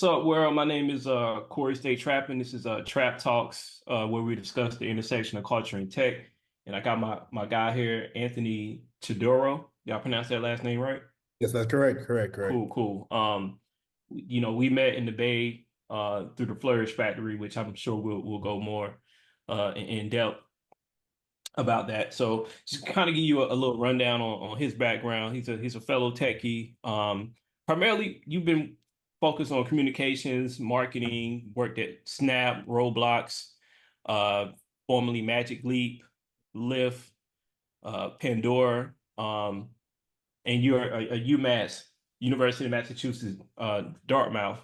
What's up, world? My name is Corey Stay Trapping. This is Trap Talks, where we discuss the intersection of culture and tech. And I got my guy here, Anthony Chidoro. Y'all pronounce that last name right? Yes, that's correct. Correct. Cool, cool. We met in the Bay through the Flourish Factory, which I'm sure we'll go more in depth about that. So just kind of give you a little rundown on his background. He's a fellow techie. Primarily, you've been focused on communications, marketing, worked at Snap, Roblox, uh, formerly Magic Leap, Lyft, Pandora, and you're a UMass, University of Massachusetts, Dartmouth,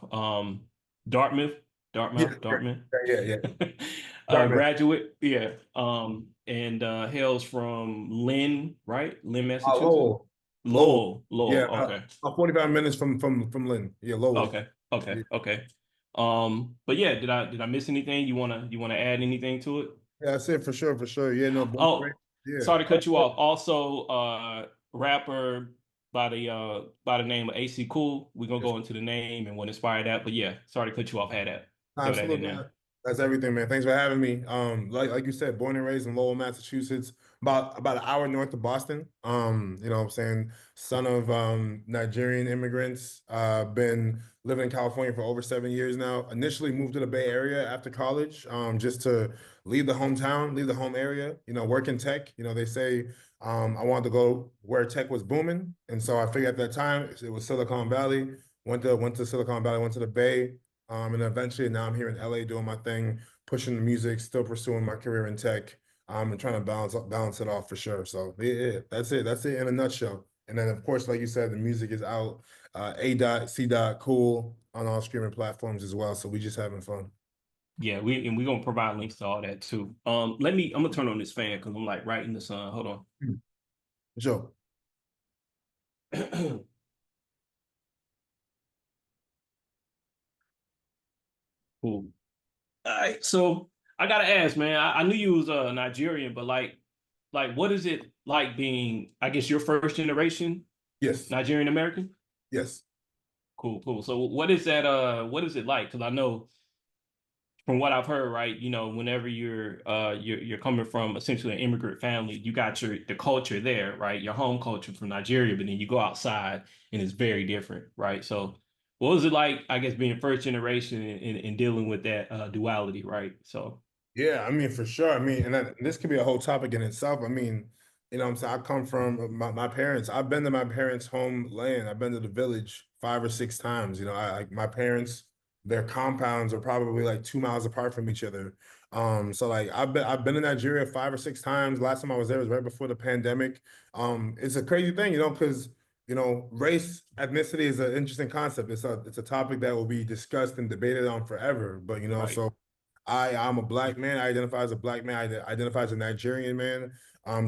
Dartmouth, Yeah, Dartmouth, yeah. Dartmouth. graduate, yeah, and hails from Lynn, right? Lynn, Massachusetts. Lowell. Lowell. Lowell. Yeah, Okay, 45 minutes from Lynn. Yeah, Lowell. okay, okay, Yeah, okay. But yeah, did I miss anything? You wanna add anything to it? yeah, that's it for sure, for sure. Yeah, no, born and raised. Oh, Yeah. sorry to cut you off. Also, rapper by the name of AC Cool. We're gonna Yes. go into the name and what inspired that. But yeah, sorry to cut you off. Had that. Throw that in Absolutely. there. That's everything, man. Thanks for having me. Like you said, born and raised in Lowell, Massachusetts, about an hour north of Boston. You know what I'm saying? Son of Nigerian immigrants. Been living in California for over 7 years now. Initially moved to the Bay Area after college, just to leave the hometown, leave the home area, work in tech. They say I wanted to go where tech was booming. And so I figured at that time it was Silicon Valley. Went to Silicon Valley, went to the Bay. And eventually now I'm here in LA doing my thing, pushing the music, still pursuing my career in tech, and trying to balance it off for sure. So yeah, that's it. That's it in a nutshell. And then of course, like you said, the music is out, A.C. Cool on all streaming platforms as well. So we just having fun. Yeah, we're gonna provide links to all that too. I'm gonna turn on this fan because I'm like right in the sun. Hold Hmm. Sure. on. Cool. All right, so I gotta ask, man. I knew you was Nigerian, but like, what is it like being, I guess, your first generation Yes. Nigerian American? Yes. Cool, cool. So what is that? What is it like? Because I know from what I've heard, right? Whenever you're coming from essentially an immigrant family, you got the culture there, right? Your home culture from Nigeria, but then you go outside and it's very different, right? So what was it like, I guess, being first generation and dealing with that duality, right? So Yeah, I mean, for sure. I mean, and this could be a whole topic in itself. I mean, what I'm saying, I come from my parents. I've been to my parents' homeland. I've been to the village 5 or 6 times. My parents, their compounds are probably like 2 miles apart from each other. So like I've been to Nigeria 5 or 6 times. Last time I was there was right before the pandemic. It's a crazy thing, because race, ethnicity is an interesting concept. It's a topic that will be discussed and debated on forever. But right. so. I'm a black man. I identify as a black man. I identify as a Nigerian man.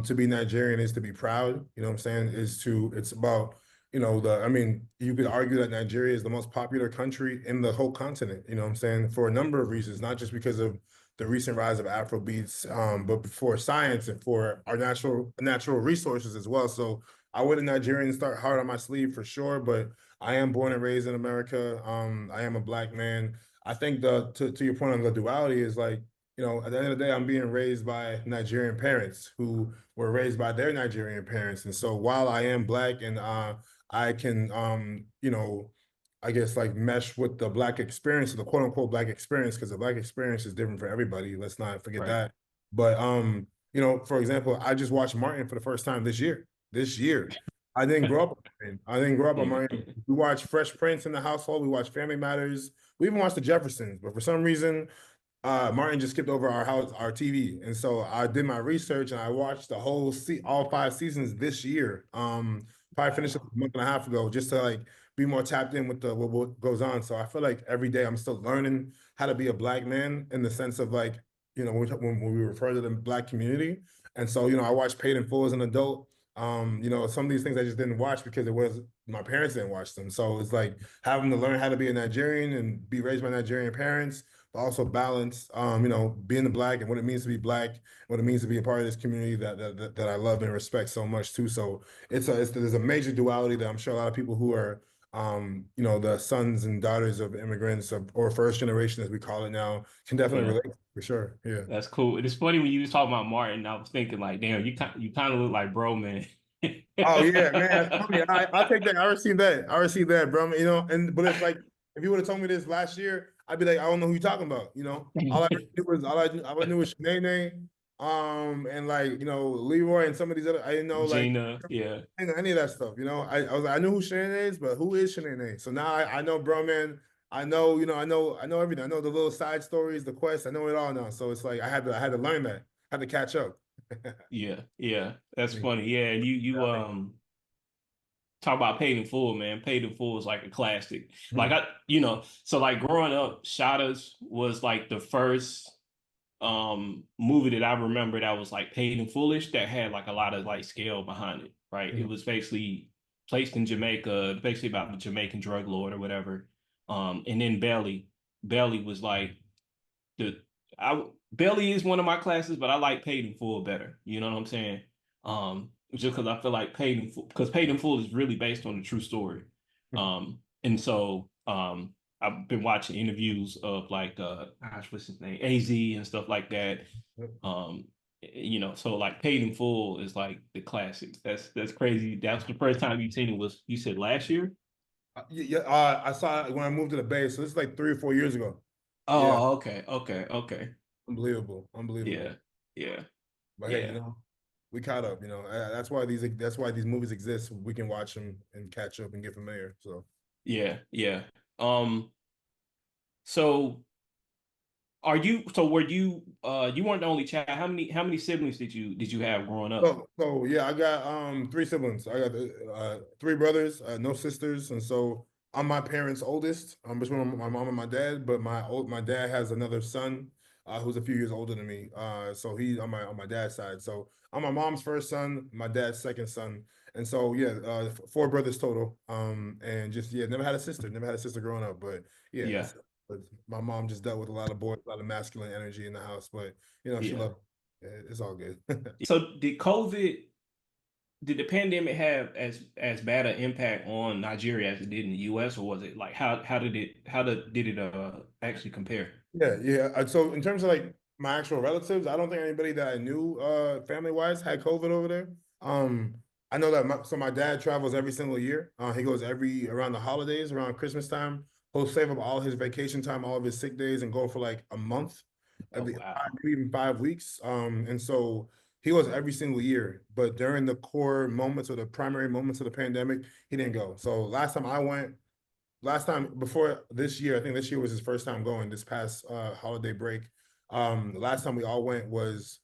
To be Nigerian is to be proud. You know what I'm saying? It's about, I mean, you could argue that Nigeria is the most popular country in the whole continent. You know what I'm saying? For a number of reasons, not just because of the recent rise of Afrobeats, but for science and for our natural resources as well. So I would a Nigerian start hard on my sleeve for sure, but I am born and raised in America. I am a black man. I think to your point on the duality is like, at the end of the day, I'm being raised by Nigerian parents who were raised by their Nigerian parents. And so while I am black and I can I guess like mesh with the black experience, the quote unquote black experience, because the black experience is different for everybody. Let's not forget Right. that. But for example, I just watched Martin for the first time this year. This year. I didn't grow up on Martin. I didn't grow up on Martin. We watched Fresh Prince in the household. We watched Family Matters. We even watched The Jeffersons, but for some reason, Martin just skipped over our TV, and so I did my research and I watched all 5 seasons this year. Probably finished it Wow. a month and a half ago, just to like be more tapped in with what goes on. So I feel like every day I'm still learning how to be a black man in the sense of like when we refer to the black community, and so I watched Paid in Full as an adult. Some of these things I just didn't watch because it was my parents didn't watch them. So it's like having to learn how to be a Nigerian and be raised by Nigerian parents, but also balance, being a black and what it means to be black, what it means to be a part of this community that I love and respect so much too. So there's a major duality that I'm sure a lot of people who are you know, the sons and daughters of immigrants or first generation, as we call it now, can definitely Yeah. relate for sure. Yeah. That's cool. It's funny when you was talking about Martin, I was thinking like, damn, you kind of look like bro, man. Oh yeah, man, that's funny. I take that. I received that. I received that, bro. You know, and but it's like if you would have told me this last year, I'd be like, I don't know who you're talking about. You know, all I knew was Shanae, and like you know Leroy and some of these other. I didn't know like Gina, yeah, I didn't know any of that stuff. You know, I was like, I knew who Shanae is, but who is Shanae? So now I know, bro, man. I know, you know, I know everything. I know the little side stories, the quests. I know it all now. So it's like I had to learn that. I had to catch up. yeah, yeah. That's Yeah. funny. Yeah, and you talk about Paid in Full, man. Paid in Full is like a classic. Like so like growing up, Shadas was like the first movie that I remember that was like Paid in Foolish that had like a lot of like scale behind it, right? It was basically placed in Jamaica, basically about the Jamaican drug lord or whatever. And then Belly was like the I Belly is one of my classes, but I like Paid in Full better. You know what I'm saying? Just because I feel like Paid in Full, because Paid in Full is really based on a true story. And so I've been watching interviews of like gosh, what's his name? AZ and stuff like that. Um, so like Paid in Full is like the classics. That's crazy. That's the first time you've seen it was you said last year? Yeah, I saw it when I moved to the Bay, so this is like 3 or 4 years ago. Yeah, Oh, okay, okay, okay. unbelievable, unbelievable. Yeah, yeah, But hey, you yeah, know, we caught up. You know, that's why these movies exist. We can watch them and catch up and get familiar. So yeah, yeah. Um, so were you you weren't the only child. How many siblings did you have growing up? So yeah, I got three siblings. I got three brothers, no sisters, and so I'm my parents' oldest. Between my mom and my dad, but my dad has another son who's a few years older than me. So he's on my dad's side. So I'm my mom's first son, my dad's second son, and so yeah, four brothers total. And just yeah, never had a sister growing up, but yeah, Yeah, but my mom just dealt with a lot of boys, a lot of masculine energy in the house, but you know she yeah. loved. It's all good. So did the pandemic have as bad an impact on Nigeria as it did in the US, or was it like did it actually compare? Yeah, yeah. So in terms of like my actual relatives, I don't think anybody that I knew family wise had COVID over there. Um, I know that my dad travels every single year. He goes every around the holidays, around Christmas time. He'll save up all his vacation time, all of his sick days, and go for like a month, Oh wow. maybe even 5 weeks. And so he goes every single year. But during the core moments or the primary moments of the pandemic, he didn't go. So last time before this year, I think this year was his first time going this past holiday break. The last time we all went was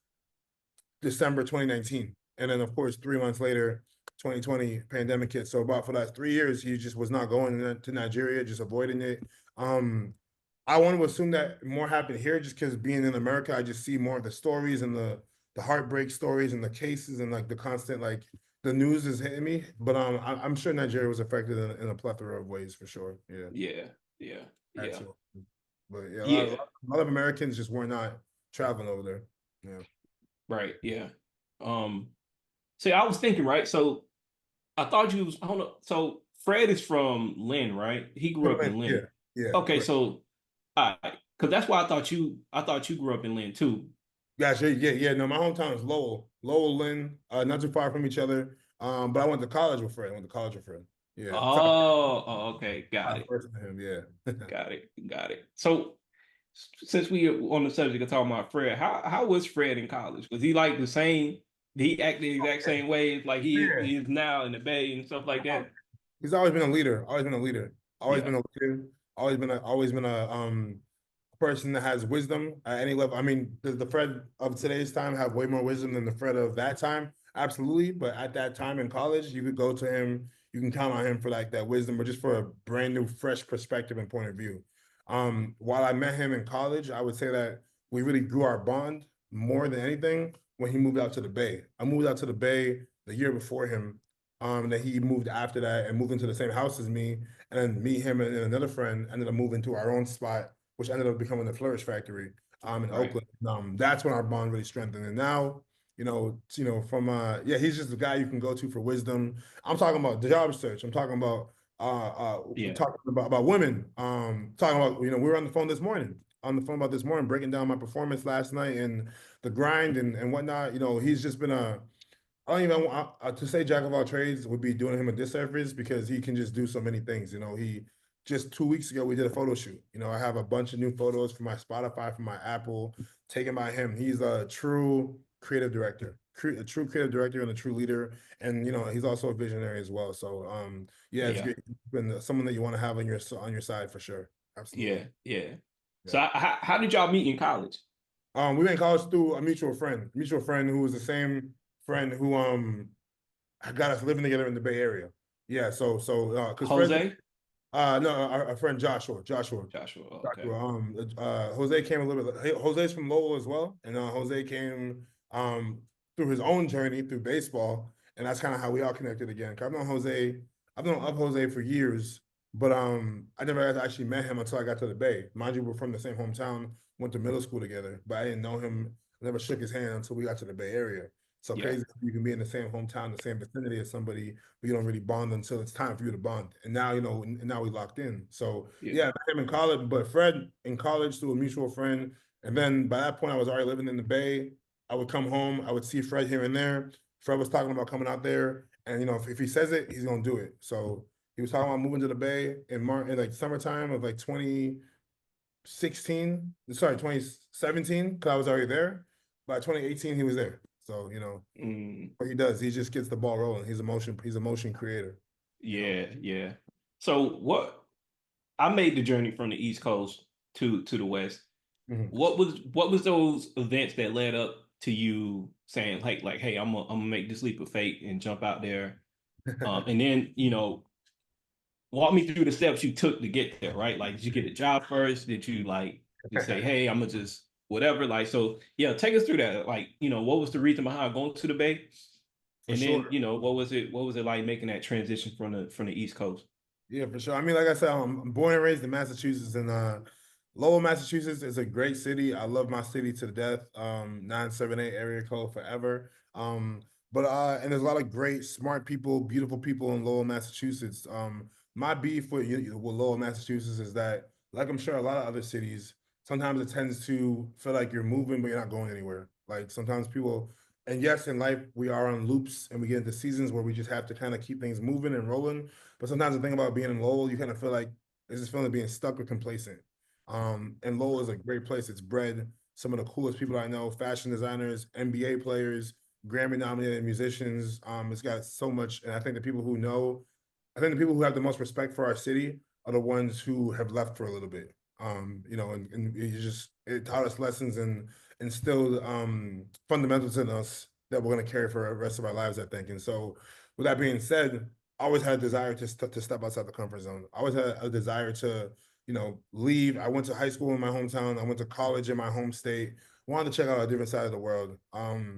December 2019. And then of course 3 months later, 2020 pandemic hit. So about for the last 3 years, he just was not going to Nigeria, just avoiding it. I want to assume that more happened here just because being in America, I just see more of the stories and the heartbreak stories and the cases and like the constant like the news is hitting me. But I'm sure Nigeria was affected in a plethora of ways for sure. Yeah, Yeah, yeah, had yeah, to. But yeah, yeah. a lot of Americans just were not traveling over there. Yeah, Right, yeah. Um, See, I was thinking, right? So I thought you was, I don't know. So Fred is from Lynn, right? He grew up in yeah, Lynn. yeah. Okay, Correct. so because that's why I thought you grew up in Lynn too. Gotcha. Yeah, yeah. No, my hometown is Lowell, Lowell, Lynn, not too far from each other. But I went to college with Fred. I went to college with Fred. Yeah, Okay, got it, first to him. Yeah. got it, got it. So since we are on the subject of talking about Fred, how was Fred in college? Was he like the same? Did he act the exact same way like Yeah. he is now in the Bay and stuff like that? He's always been a leader. Always been a leader. Always Yeah. been a leader. Always been a person that has wisdom at any level. I mean, does the Fred of today's time have way more wisdom than the Fred of that time? Absolutely. But at that time in college, you could go to him. You can count on him for like that wisdom, or just for a brand new, fresh perspective and point of view. While I met him in college, I would say that we really grew our bond more than anything when he moved out to the Bay. I moved out to the Bay the year before him. That he moved after that and moved into the same house as me, and then me, him, and another friend ended up moving to our own spot, which ended up becoming the Flourish Factory in Right. Oakland. That's when our bond really strengthened. And now, from yeah, he's just the guy you can go to for wisdom. I'm talking about the job search. I'm talking about Yeah. talking about women. Talking about, we were on the phone this morning, breaking down my performance last night and the grind and whatnot. He's just been I don't even want to say jack of all trades would be doing him a disservice because he can just do so many things. He just 2 weeks ago we did a photo shoot. I have a bunch of new photos for my Spotify, for my Apple, taken by him. He's a true creative director, a true creative director and a true leader. And he's also a visionary as well. So yeah, it's Yeah. great. It's been someone that you want to have on your side for sure. Absolutely. Yeah. Yeah. Yeah. So how did y'all meet in college? We went to college through a mutual friend who was the same friend who got us living together in the Bay Area. Yeah, so because Fred, Jose? no, our friend Joshua. Oh, okay. Joshua. Jose came a little bit. Jose's from Lowell as well, and Jose came through his own journey through baseball, and that's kind of how we all connected again. 'Cause I've known of Jose for years, but I never actually met him until I got to the Bay. Mind you, we're from the same hometown, went to middle school together, but I didn't know him. Never shook his hand until we got to the Bay Area. So Yeah. crazy you can be in the same hometown, the same vicinity as somebody, but you don't really bond until it's time for you to bond. And now, and now we locked in. So Yeah. yeah, I met him in college, but Fred in college through a mutual friend. And then by that point, I was already living in the Bay. I would come home, I would see Fred here and there. Fred was talking about coming out there. And if he says it, he's gonna do it. So he was talking about moving to the Bay in like summertime of like 2017, because I was already there. By 2018, he was there. So, Mm, what he does, he just gets the ball rolling. He's a motion creator, you know. yeah. Yeah. So I made the journey from the East Coast to the West. Mhm. What was those events that led up to you saying like hey, I'm gonna make this leap of faith and jump out there? And then walk me through the steps you took to get there, right? Like, did you get a job first? Did you like just say, hey, I'm gonna just whatever? Like, so yeah, take us through that. Like, what was the reason behind going to the Bay? For And then, sure. what was it like making that transition from the East Coast? Yeah, for sure. I mean, like I said, I'm born and raised in Massachusetts, and Lowell, Massachusetts is a great city. I love my city to the death. 978 area code forever. But and there's a lot of great, smart people, beautiful people in Lowell, Massachusetts. My beef with Lowell, Massachusetts is that, like I'm sure a lot of other cities, sometimes it tends to feel like you're moving, but you're not going anywhere. Like sometimes people, and yes, in life we are on loops, and we get into seasons where we just have to kind of keep things moving and rolling. But sometimes the thing about being in Lowell, you kind of feel like there's this feeling of being stuck or complacent. And Lowell is a great place. It's bred some of the coolest people I know, fashion designers, NBA players, Grammy nominated musicians. It's got so much, and I think the people who have the most respect for our city are the ones who have left for a little bit. And it taught us lessons and instilled fundamentals in us that we're going to carry for the rest of our lives, I think. And so, with that being said, I always had a desire to step outside the comfort zone. I always had a desire to, leave. I went to high school in my hometown. I went to college in my home state. Wanted to check out a different side of the world.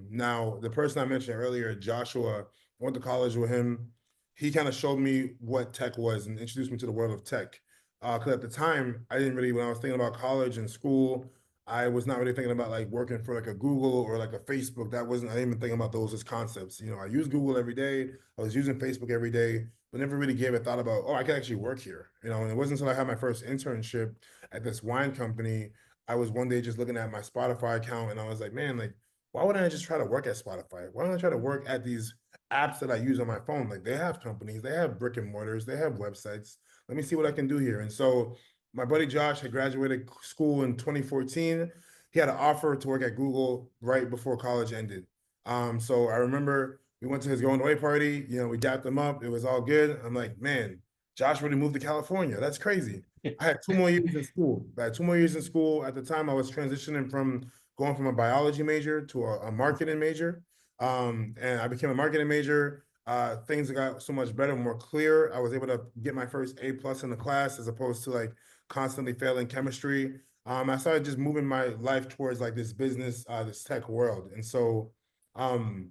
Now the person I mentioned earlier, Joshua, I went to college with him. He kind of showed me what tech was and introduced me to the world of tech. Because at the time, I didn't really, when I was thinking about college and school, I was not really thinking about like working for like a Google or like a Facebook. I didn't even think about those as concepts. I use Google every day. I was using Facebook every day, but never really gave a thought about, oh, I could actually work here. And it wasn't until I had my first internship at this wine company, I was one day just looking at my Spotify account and I was like, man, like, why wouldn't I just try to work at Spotify? Why don't I try to work at these apps that I use on my phone? Like they have companies, they have brick and mortars, they have websites. Let me see what I can do here. And so my buddy Josh had graduated school in 2014. He had an offer to work at Google right before college ended. So I remember we went to his going away party. We dapped him up. It was all good. I'm like, man, Josh really moved to California. That's crazy. I had 2 more years in school. I had 2 more years in school. At the time, I was transitioning from going from a biology major to a marketing major. And I became a marketing major. Things got so much better, more clear. I was able to get my first A plus in the class as opposed to like constantly failing chemistry. I started just moving my life towards like this business, this tech world. And so um,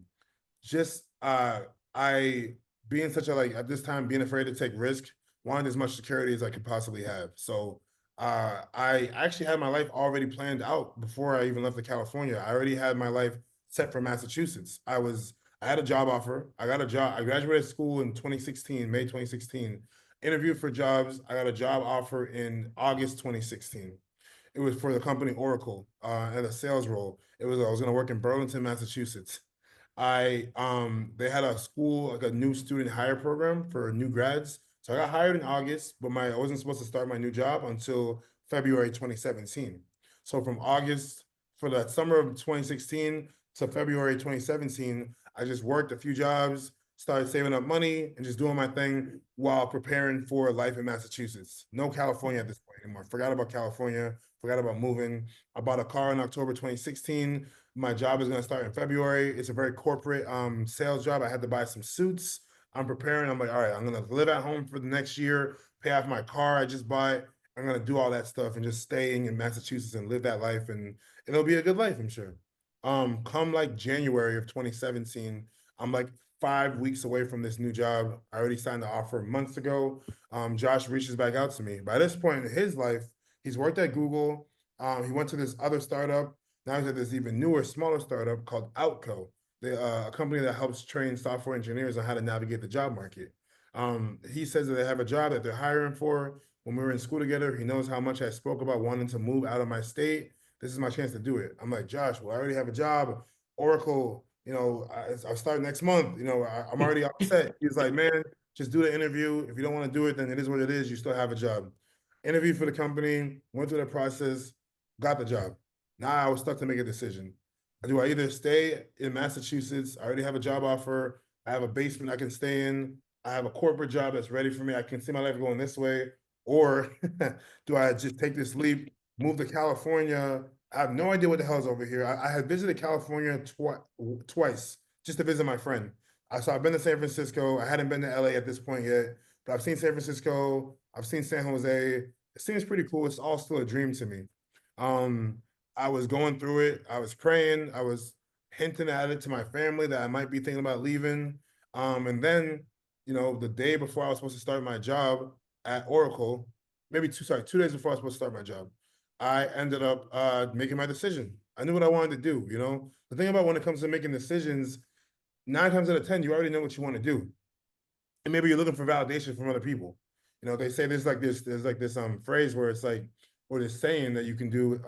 just I being such a like at this time being afraid to take risk, wanted as much security as I could possibly have. So I actually had my life already planned out before I even left to California. I already had my life set for Massachusetts. I had a job offer. I got a job. I graduated school in 2016, May 2016. interviewed for jobs. I got a job offer in August 2016. It was for the company Oracle, at a sales role. I was going to work in Burlington, Massachusetts. They had a school, like a new student hire program for new grads. So I got hired in August, but I wasn't supposed to start my new job until February 2017. So from August for the summer of 2016 to February 2017, I just worked a few jobs, started saving up money and just doing my thing while preparing for life in Massachusetts. No California at this point anymore. Forgot about California, forgot about moving. I bought a car in October 2016. My job is going to start in February. It's a very corporate sales job. I had to buy some suits. I'm preparing. I'm like, all right, I'm going to live at home for the next year, pay off my car I just bought. I'm going to do all that stuff and just staying in Massachusetts and live that life. And it'll be a good life, I'm sure. Come like January of 2017, I'm like 5 weeks away from this new job. I already signed the offer months ago. Josh reaches back out to me. By this point in his life, he's worked at Google. He went to this other startup. Now he's at this even newer, smaller startup called Outco. A company that helps train software engineers on how to navigate the job market. He says that they have a job that they're hiring for. When we were in school together, he knows how much I spoke about wanting to move out of my state. This is my chance to do it. I'm like, Josh, well, I already have a job. Oracle, I'll start next month. I'm already upset. He's like, man, just do the interview. If you don't want to do it, then it is what it is. You still have a job. Interviewed for the company, went through the process, got the job. Now I was stuck to make a decision. Do I either stay in Massachusetts? I already have a job offer. I have a basement I can stay in. I have a corporate job that's ready for me. I can see my life going this way. Or do I just take this leap, move to California? I have no idea what the hell is over here. I had visited California twice just to visit my friend. So I've been to San Francisco. I hadn't been to LA at this point yet, but I've seen San Francisco. I've seen San Jose. It seems pretty cool. It's all still a dream to me. Um, I was going through it. I was praying. I was hinting at it to my family that I might be thinking about leaving. And then, the day before I was supposed to start my job at Oracle, maybe 2 days before I was supposed to start my job, I ended up making my decision. I knew what I wanted to do. The thing about when it comes to making decisions, 9 times out of 10, you already know what you want to do. And maybe you're looking for validation from other people. They say there's this phrase where it's like, or this saying that you can do,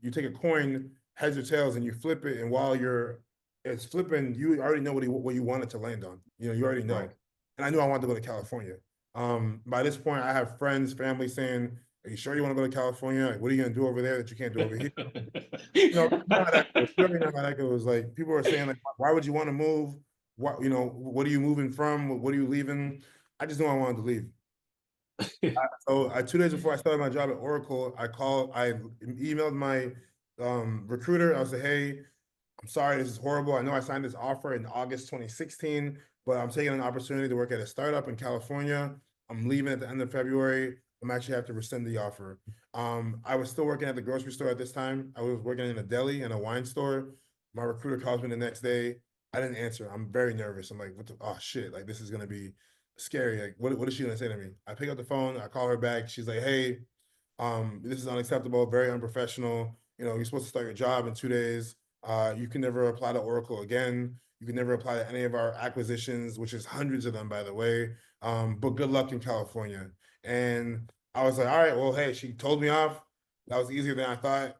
you take a coin, heads or tails, and you flip it, and while it's flipping, you already know what you want it to land on. You already know. Right. And I knew I wanted to go to California. By this point, I have friends, family saying, "Are you sure you want to go to California? Like, what are you gonna do over there that you can't do over here?" You know how that goes. You already know how that goes. Like, people are saying, like, why would you want to move? What are you moving from? What are you leaving? I just knew I wanted to leave. So 2 days before I started my job at Oracle, I emailed my recruiter. I was like, hey, I'm sorry, this is horrible. I know I signed this offer in August 2016, but I'm taking an opportunity to work at a startup in California. I'm leaving at the end of February. I'm actually have to rescind the offer. I was still working at the grocery store at this time. I was working in a deli and a wine store. My recruiter calls me the next day. I didn't answer. I'm very nervous. I'm like, oh shit, like this is gonna be scary. Like, what is she gonna say to me? I pick up the phone, I call her back. She's like, hey, this is unacceptable, very unprofessional. You're supposed to start your job in 2 days. You can never apply to Oracle again. You can never apply to any of our acquisitions, which is hundreds of them, by the way. But good luck in California. And I was like, all right, well, hey, she told me off. That was easier than I thought,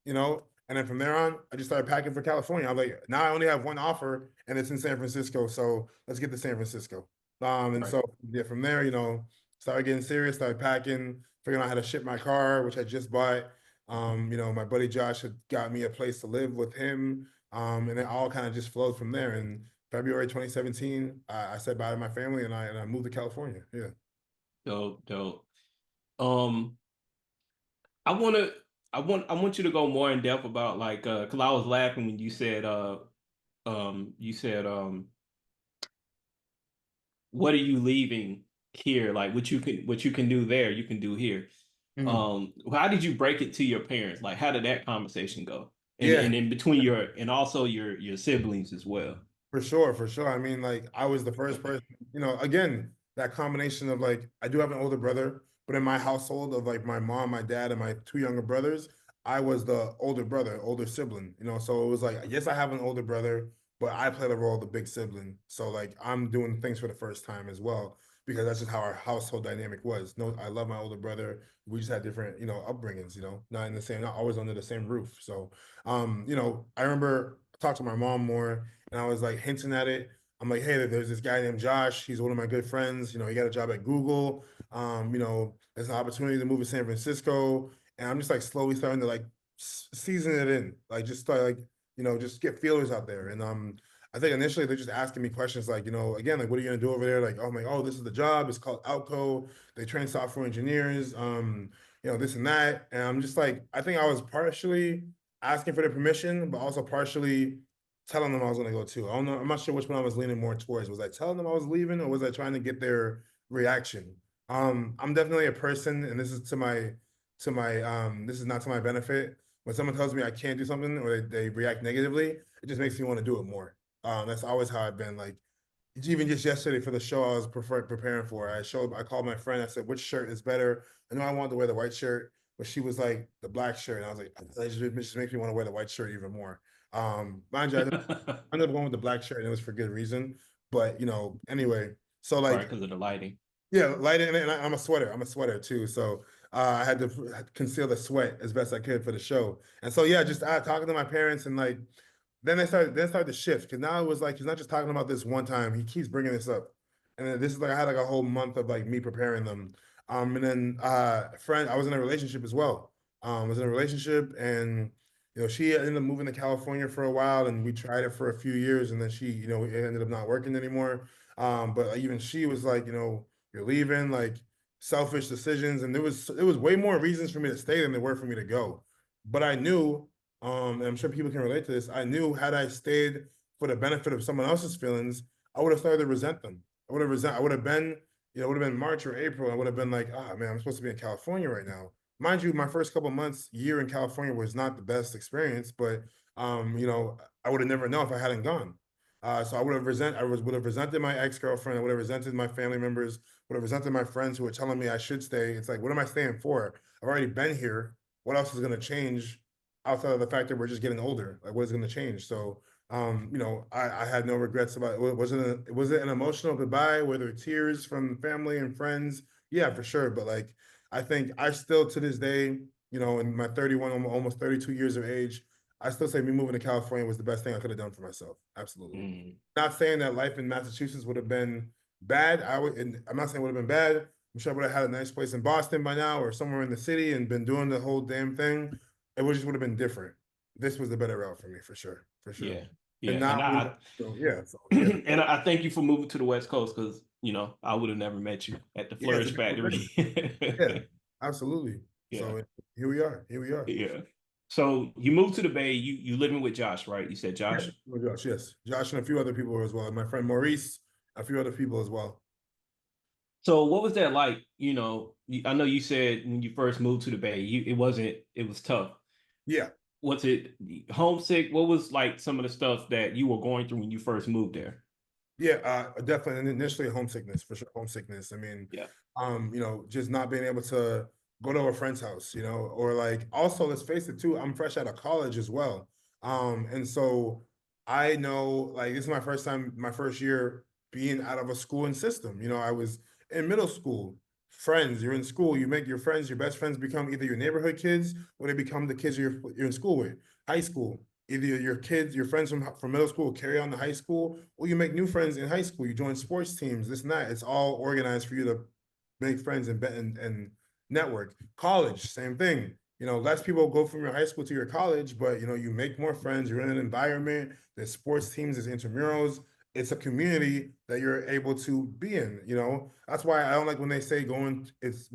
you know. And then from there on, I just started packing for California. I'm like, now I only have one offer, and it's in San Francisco. So let's get to San Francisco. And Right. so yeah, from there, started getting serious, started packing, figuring out how to ship my car, which I just bought. My buddy Josh had got me a place to live with him. And it all kind of just flowed from there. In February 2017, I said bye to my family and I moved to California. Yeah. Dope, dope. Um, I wanna, I want you to go more in depth about like, because I was laughing when you said, what are you leaving here? Like, what you can do there, you can do here. Mhm. How did you break it to your parents? Like, how did that conversation go? Yeah. And in between and also your siblings as well. For sure, for sure. I mean, like I was the first person, again, that combination of like I do have an older brother, but in my household of like my mom, my dad, and my two younger brothers, I was the older brother, older sibling, so it was like, yes, I have an older brother, but I play the role of the big sibling. So like I'm doing things for the first time as well. because that's just how our household dynamic was. No, I love my older brother. We just had different, upbringings, not in the same, not always under the same roof. So, I remember I talked to my mom more and I was like hinting at it. I'm like, hey, there's this guy named Josh. He's one of my good friends. He got a job at Google. There's an opportunity to move to San Francisco. And I'm just like slowly starting to like season it in, like just start like, just get feelers out there. And I think initially they're just asking me questions like, again, like, what are you gonna do over there? Like, oh, I'm like, oh, this is the job. It's called Outco. They train software engineers, this and that. And I'm just like, I think I was partially asking for their permission, but also partially telling them I was gonna go too. I don't know. I'm not sure which one I was leaning more towards. Was I telling them I was leaving, or was I trying to get their reaction? I'm definitely a person, and this is this is not to my benefit. When someone tells me I can't do something or they react negatively, it just makes me want to do it more. That's always how I've been. Like even just yesterday for the show I was preparing for, I called my friend. I said, which shirt is better? I know I wanted to wear the white shirt, but she was like the black shirt, and I was like, it just makes me want to wear the white shirt even more. Mind you, I ended up going with the black shirt, and it was for good reason. But anyway, so Right, like because of the lighting. yeah, lighting, and I'm a sweater. I'm a sweater too, so I had to conceal the sweat as best I could for the show. And so yeah, just talking to my parents, and like then started to shift, because now it was like he's not just talking about this one time. He keeps bringing this up, and then this is like I had like a whole month of like me preparing them. And then friend, I was in a relationship as well. I was in a relationship, and she ended up moving to California for a while, and we tried it for a few years, and then she, it ended up not working anymore. But even she was like, you're leaving, like selfish decisions, and it was way more reasons for me to stay than there were for me to go. But I knew, and I'm sure people can relate to this. I knew had I stayed for the benefit of someone else's feelings, I would have started to resent them. I would have been, it would have been March or April. I would have been like, ah, man, I'm supposed to be in California right now. Mind you, my first couple months, year in California was not the best experience, but I would have never known if I hadn't gone. So would have resented my ex-girlfriend. I would have resented my family members, would have resented my friends who were telling me I should stay. It's like, what am I staying for? I've already been here. What else is going to change outside of the fact that we're just getting older? Like, what is going to change? So, I had no regrets about it. Was it an emotional goodbye? Were there tears from family and friends? Yeah, for sure. But like, I think I still to this day, in my 31, almost 32 years of age, I still say me moving to California was the best thing I could have done for myself. Absolutely. Mm. Not saying that life in Massachusetts would have been bad. I'm not saying it would have been bad. I'm sure I would have had a nice place in Boston by now or somewhere in the city and been doing the whole damn thing. It would have been different. This was the better route for me, for sure. For sure. Yeah, And yeah, and now, I so yeah. So yeah. and I thank you for moving to the West Coast because I would have never met you at the Yeah, it's a Flourish different rhythm. Factory. Yeah, absolutely. Yeah, So here we are. Here we are. yeah. So you moved to the Bay. You living with Josh, right? You said Yeah. Josh. Oh, Josh, yes. Josh and a few other people as well. My friend Maurice, a few other people as well. So what was that like? I know you said when you first moved to the Bay, it was tough. Yeah. Was it homesick? What was like some of the stuff that you were going through when you first moved there? Yeah, definitely. And initially homesickness, for sure. Homesickness. I mean, Yeah. just not being able to go to a friend's house, or like also let's face it too, I'm fresh out of college as well. And so I know like this is my first year being out of a schooling system. I was in middle school, friends, you're in school, you make your friends, your best friends become either your neighborhood kids or they become the kids you're in school with. High school, either your friends from middle school carry on to high school, or you make new friends in high school. You join sports teams, this and that. It's all organized for you to make friends and network. College, same thing. Less people go from your high school to your college, but you make more friends. You're in an environment. There's sports teams, there's intramurals. It's a community that you're able to be in. That's why I don't like when they say when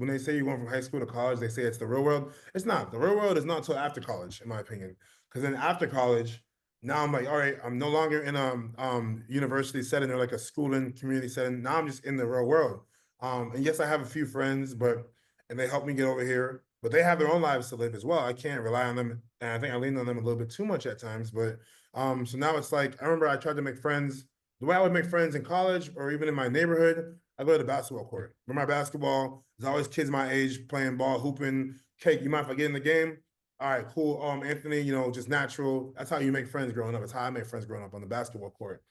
they say you're going from high school to college, they say it's the real world. It's not. The real world is not until after college, in my opinion. Because then after college, now I'm like, all right, I'm no longer in a university setting or like a schooling community setting. Now I'm just in the real world. And yes, I have a few friends, and they help me get over here, but they have their own lives to live as well. I can't rely on them, and I think I lean on them a little bit too much at times. But so now it's like I remember I tried to make friends the way I would make friends in college or even in my neighborhood. I go to the basketball court. Remember my basketball? There's always kids my age playing ball, hooping. Cake, you mind if I get in the game? All right, cool. Anthony, just natural. That's how you make friends growing up. It's how I make friends growing up on the basketball court.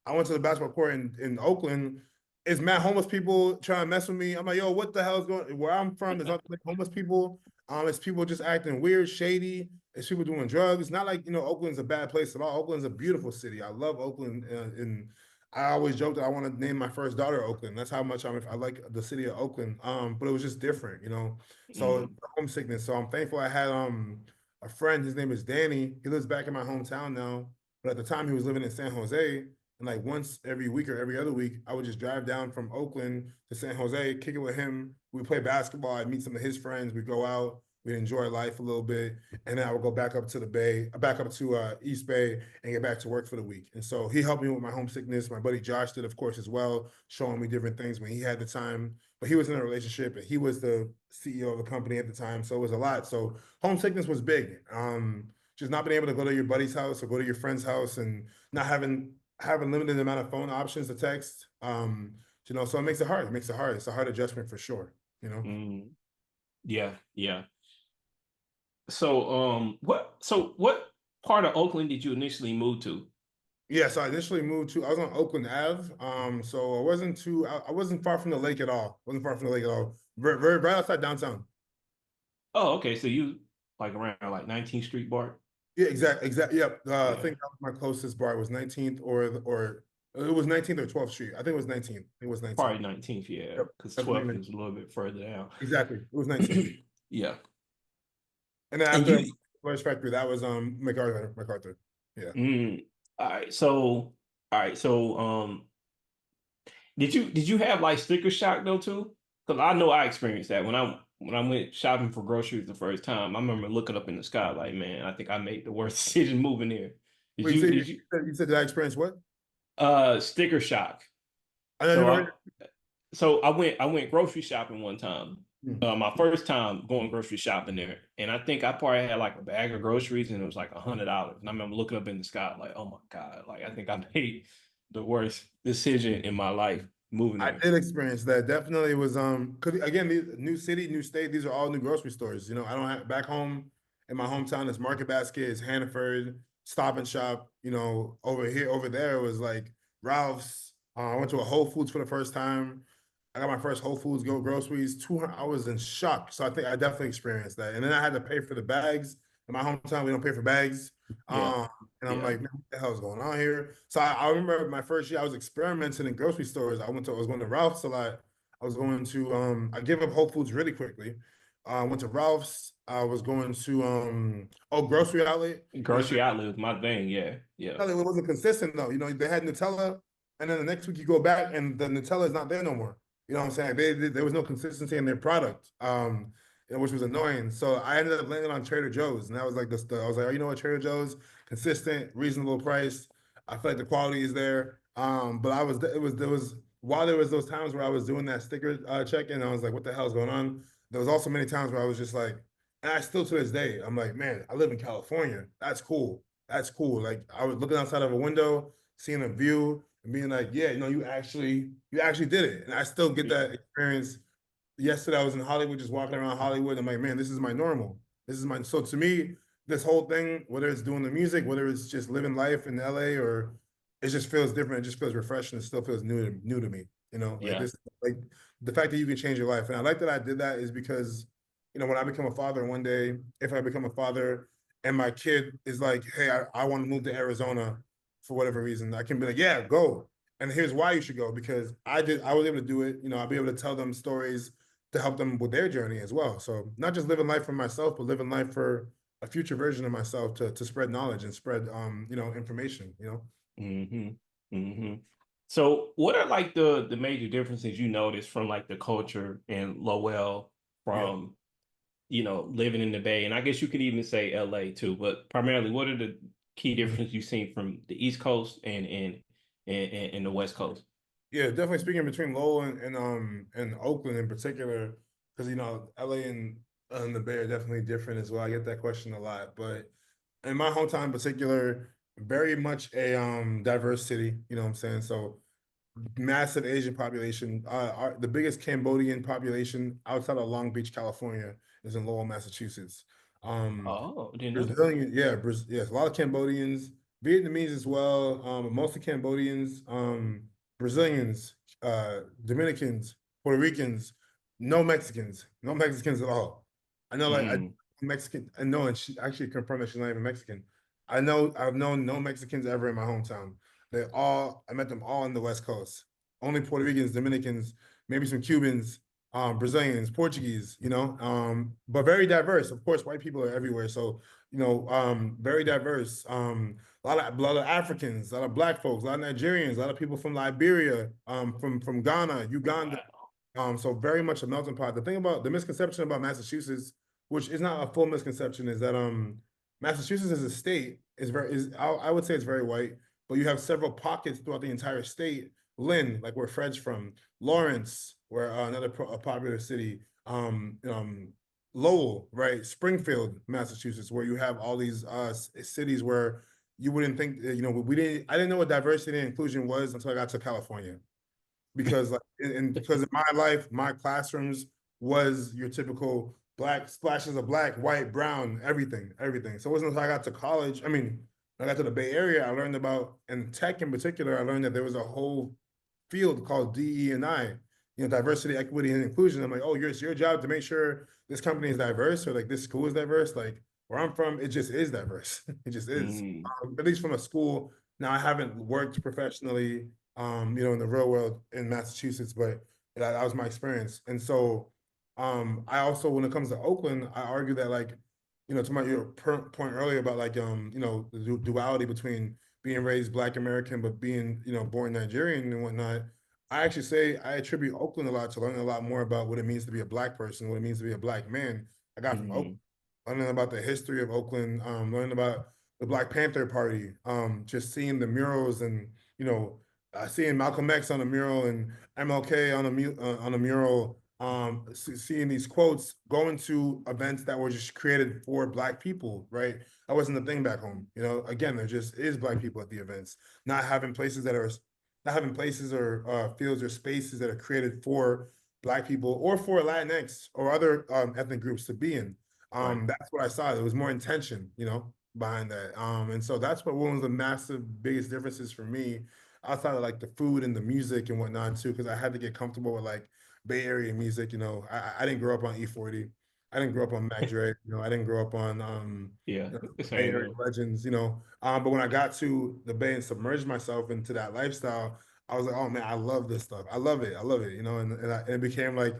I went to the basketball court in Oakland. it's mad homeless people trying to mess with me. I'm like, yo, what the hell is going? Where I'm from, there's not like homeless people. It's people just acting weird, shady. It's people doing drugs. It's not like Oakland's a bad place at all. Oakland's a beautiful city. I love Oakland, and I always joke that I want to name my first daughter Oakland. That's how much I like the city of Oakland. But it was just different. So Mm, homesickness. So I'm thankful I had a friend. His name is Danny. He lives back in my hometown now, but at the time he was living in San Jose. And like once every week or every other week, I would just drive down from Oakland to San Jose, kick it with him. We play basketball. I'd meet some of his friends. We go out. We'd enjoy life a little bit. And then I would go back up to the Bay, back up to East Bay and get back to work for the week. And so he helped me with my homesickness. My buddy Josh did, of course, as well, showing me different things when he had the time. But he was in a relationship and he was the CEO of the company at the time. So it was a lot. So homesickness was big. Just not being able to go to your buddy's house or go to your friend's house and not having limited amount of phone options to text. So it makes it hard. It makes it hard. It's a hard adjustment for sure. mm, yeah, yeah. So what part of Oakland did you initially move to? Yeah, so I initially moved to I was on Oakland Ave. So I wasn't far from the lake at all. Wasn't far from the lake at all. Very right outside downtown. Oh, okay. So you like around like 19th Street Bar? Yeah, exact. Yep. I Yeah, think that was my closest bar was 19th or it was 19th or 12th Street. I think it was 19th. It was 19th. probably 19th, yeah, Yep. because Definitely 12th is a little bit further down. exactly. It was 19th. Yeah. And then And after you Flourish Factory, that was MacArthur. MacArthur. Yeah. mm, all right, so did you have like sticker shock though too? Because I know I experienced that when I went shopping for groceries the first time. I remember looking up in the sky like, man, I think I made the worst decision moving here. Did Wait, you so did you you said did I experience what? sticker shock? I So never heard. I went grocery shopping one time. Hmm. My first time going grocery shopping there, and I think I probably had like a bag of groceries, and it was like $100. And I remember looking up in the sky, like, "Oh my God!" Like I think I made the worst decision in my life moving I there. did experience that. Definitely was cause again, new city, new state, these are all new grocery stores. I don't have back home in my hometown, it's Market Basket, it's Hannaford, Stop and Shop. Over there it was like Ralph's. I went to a Whole Foods for the first time. I got my first Whole Foods Go groceries. 200, I was in shock. So I think I definitely experienced that. And then I had to pay for the bags. In my hometown, we don't pay for bags. Yeah, Um, and I'm yeah. like, man, what the hell is going on here? So I remember my first year, I was experimenting in grocery stores. I was going to Ralph's a lot. I was going to I gave up Whole Foods really quickly. I went to Ralph's. I was going to grocery outlet. Grocery outlet was my thing. Yeah, yeah, No, it wasn't consistent though. They had Nutella, and then the next week you go back and the Nutella is not there no more. You know what I'm saying? There was no consistency in their product, which was annoying. So I ended up landing on Trader Joe's, and that was like I was like, oh, you know what, Trader Joe's, consistent, reasonable price. I feel like the quality is there. But there was while there was those times where I was doing that sticker check, and I was like, what the hell is going on? There was also many times where I was just like, and I still to this day, I'm like, man, I live in California. That's cool. That's cool. Like I was looking outside of a window, seeing a view, and being like, yeah, you actually did it. And I still get yeah, that experience. Yesterday I was in Hollywood, just walking around Hollywood. I'm like, man, this is my normal. So to me, this whole thing, whether it's doing the music, whether it's just living life in LA or it just feels different, it just feels refreshing, it still feels new to me. Like yeah, this, like the fact that you can change your life. And I like that I did that is because, when I become a father one day, if I become a father and my kid is like, hey, I want to move to Arizona for whatever reason, I can be like, yeah, go. And here's why you should go, because I was able to do it. I'll be able to tell them stories to help them with their journey as well. So not just living life for myself, but living life for a future version of myself to spread knowledge and spread information. hmm hmm So, what are like the major differences you notice from like the culture in Lowell Yeah. from living in the Bay, and I guess you could even say LA too, but primarily, what are the key Mhm. differences you've seen from the East Coast and the West Coast? Yeah, definitely speaking between Lowell and Oakland in particular, because LA and the Bay are definitely different as well. I get that question a lot, but in my hometown in particular, very much a diverse city. You know what I'm saying? So massive Asian population. The biggest Cambodian population outside of Long Beach, California, is in Lowell, Massachusetts. Um, Oh, I didn't know that. Brazilian, yeah, yes, a lot of Cambodians, Vietnamese as well, mostly Cambodians, Brazilians. Dominicans, Puerto Ricans, no Mexicans at all. I know like I Mm, Mexican, I know, and she actually confirmed that she's not even Mexican. I know I've known no Mexicans ever in my hometown. I met them all on the West Coast. Only Puerto Ricans, Dominicans, maybe some Cubans, Brazilians, Portuguese, but very diverse. Of course, white people are everywhere. So, very diverse. A lot of Africans, a lot of black folks, a lot of Nigerians, a lot of people from Liberia, from Ghana, Uganda. wow. So very much a melting pot. The thing about the misconception about Massachusetts, which is not a full misconception, is that Massachusetts as a state I would say it's very white, but you have several pockets throughout the entire state. Lynn, like where Fred's from, Lawrence, where a popular city, Lowell, right, Springfield, Massachusetts, where you have all these cities where you wouldn't think, I didn't know what diversity and inclusion was until I got to California because like because in my life, my classrooms was your typical black splashes of black, white, brown, everything, everything. So it wasn't until I got to college. I mean, when I got to the Bay Area, I learned about in tech in particular, I learned that there was a whole field called DE&I, diversity, equity, and inclusion. I'm like, oh, it's your job to make sure this company is diverse or like this school is diverse. Like where I'm from, it just is diverse. It just is. Mm, At least from a school. Now I haven't worked professionally in the real world in Massachusetts, but that was my experience. And so, I also, when it comes to Oakland, I argue that like, to your point earlier about like, the duality between being raised Black American, but being, born Nigerian and whatnot. I actually say I attribute Oakland a lot to learning a lot more about what it means to be a Black person, what it means to be a Black man. I got from Oakland, mm, learning about the history of Oakland, learning about the Black Panther Party, just seeing the murals and, seeing Malcolm X on a mural and MLK on a mural, seeing these quotes, going to events that were just created for Black people, right? That wasn't the thing back home. Again, there just is Black people at the events, not having places that are, not having places or fields or spaces that are created for Black people or for Latinx or other ethnic groups to be in. right. That's what I saw. There was more intention, behind that. And so that's what one of the massive biggest differences for me outside of like the food and the music and whatnot too, because I had to get comfortable with like Bay Area music. I didn't grow up on E40. I didn't grow up on Mac Dre. I didn't grow up on Yeah, Bay same Area here. legends. But when I got to the Bay and submerged myself into that lifestyle, I was like, oh man, I love this stuff. I love it. I love it. And it became like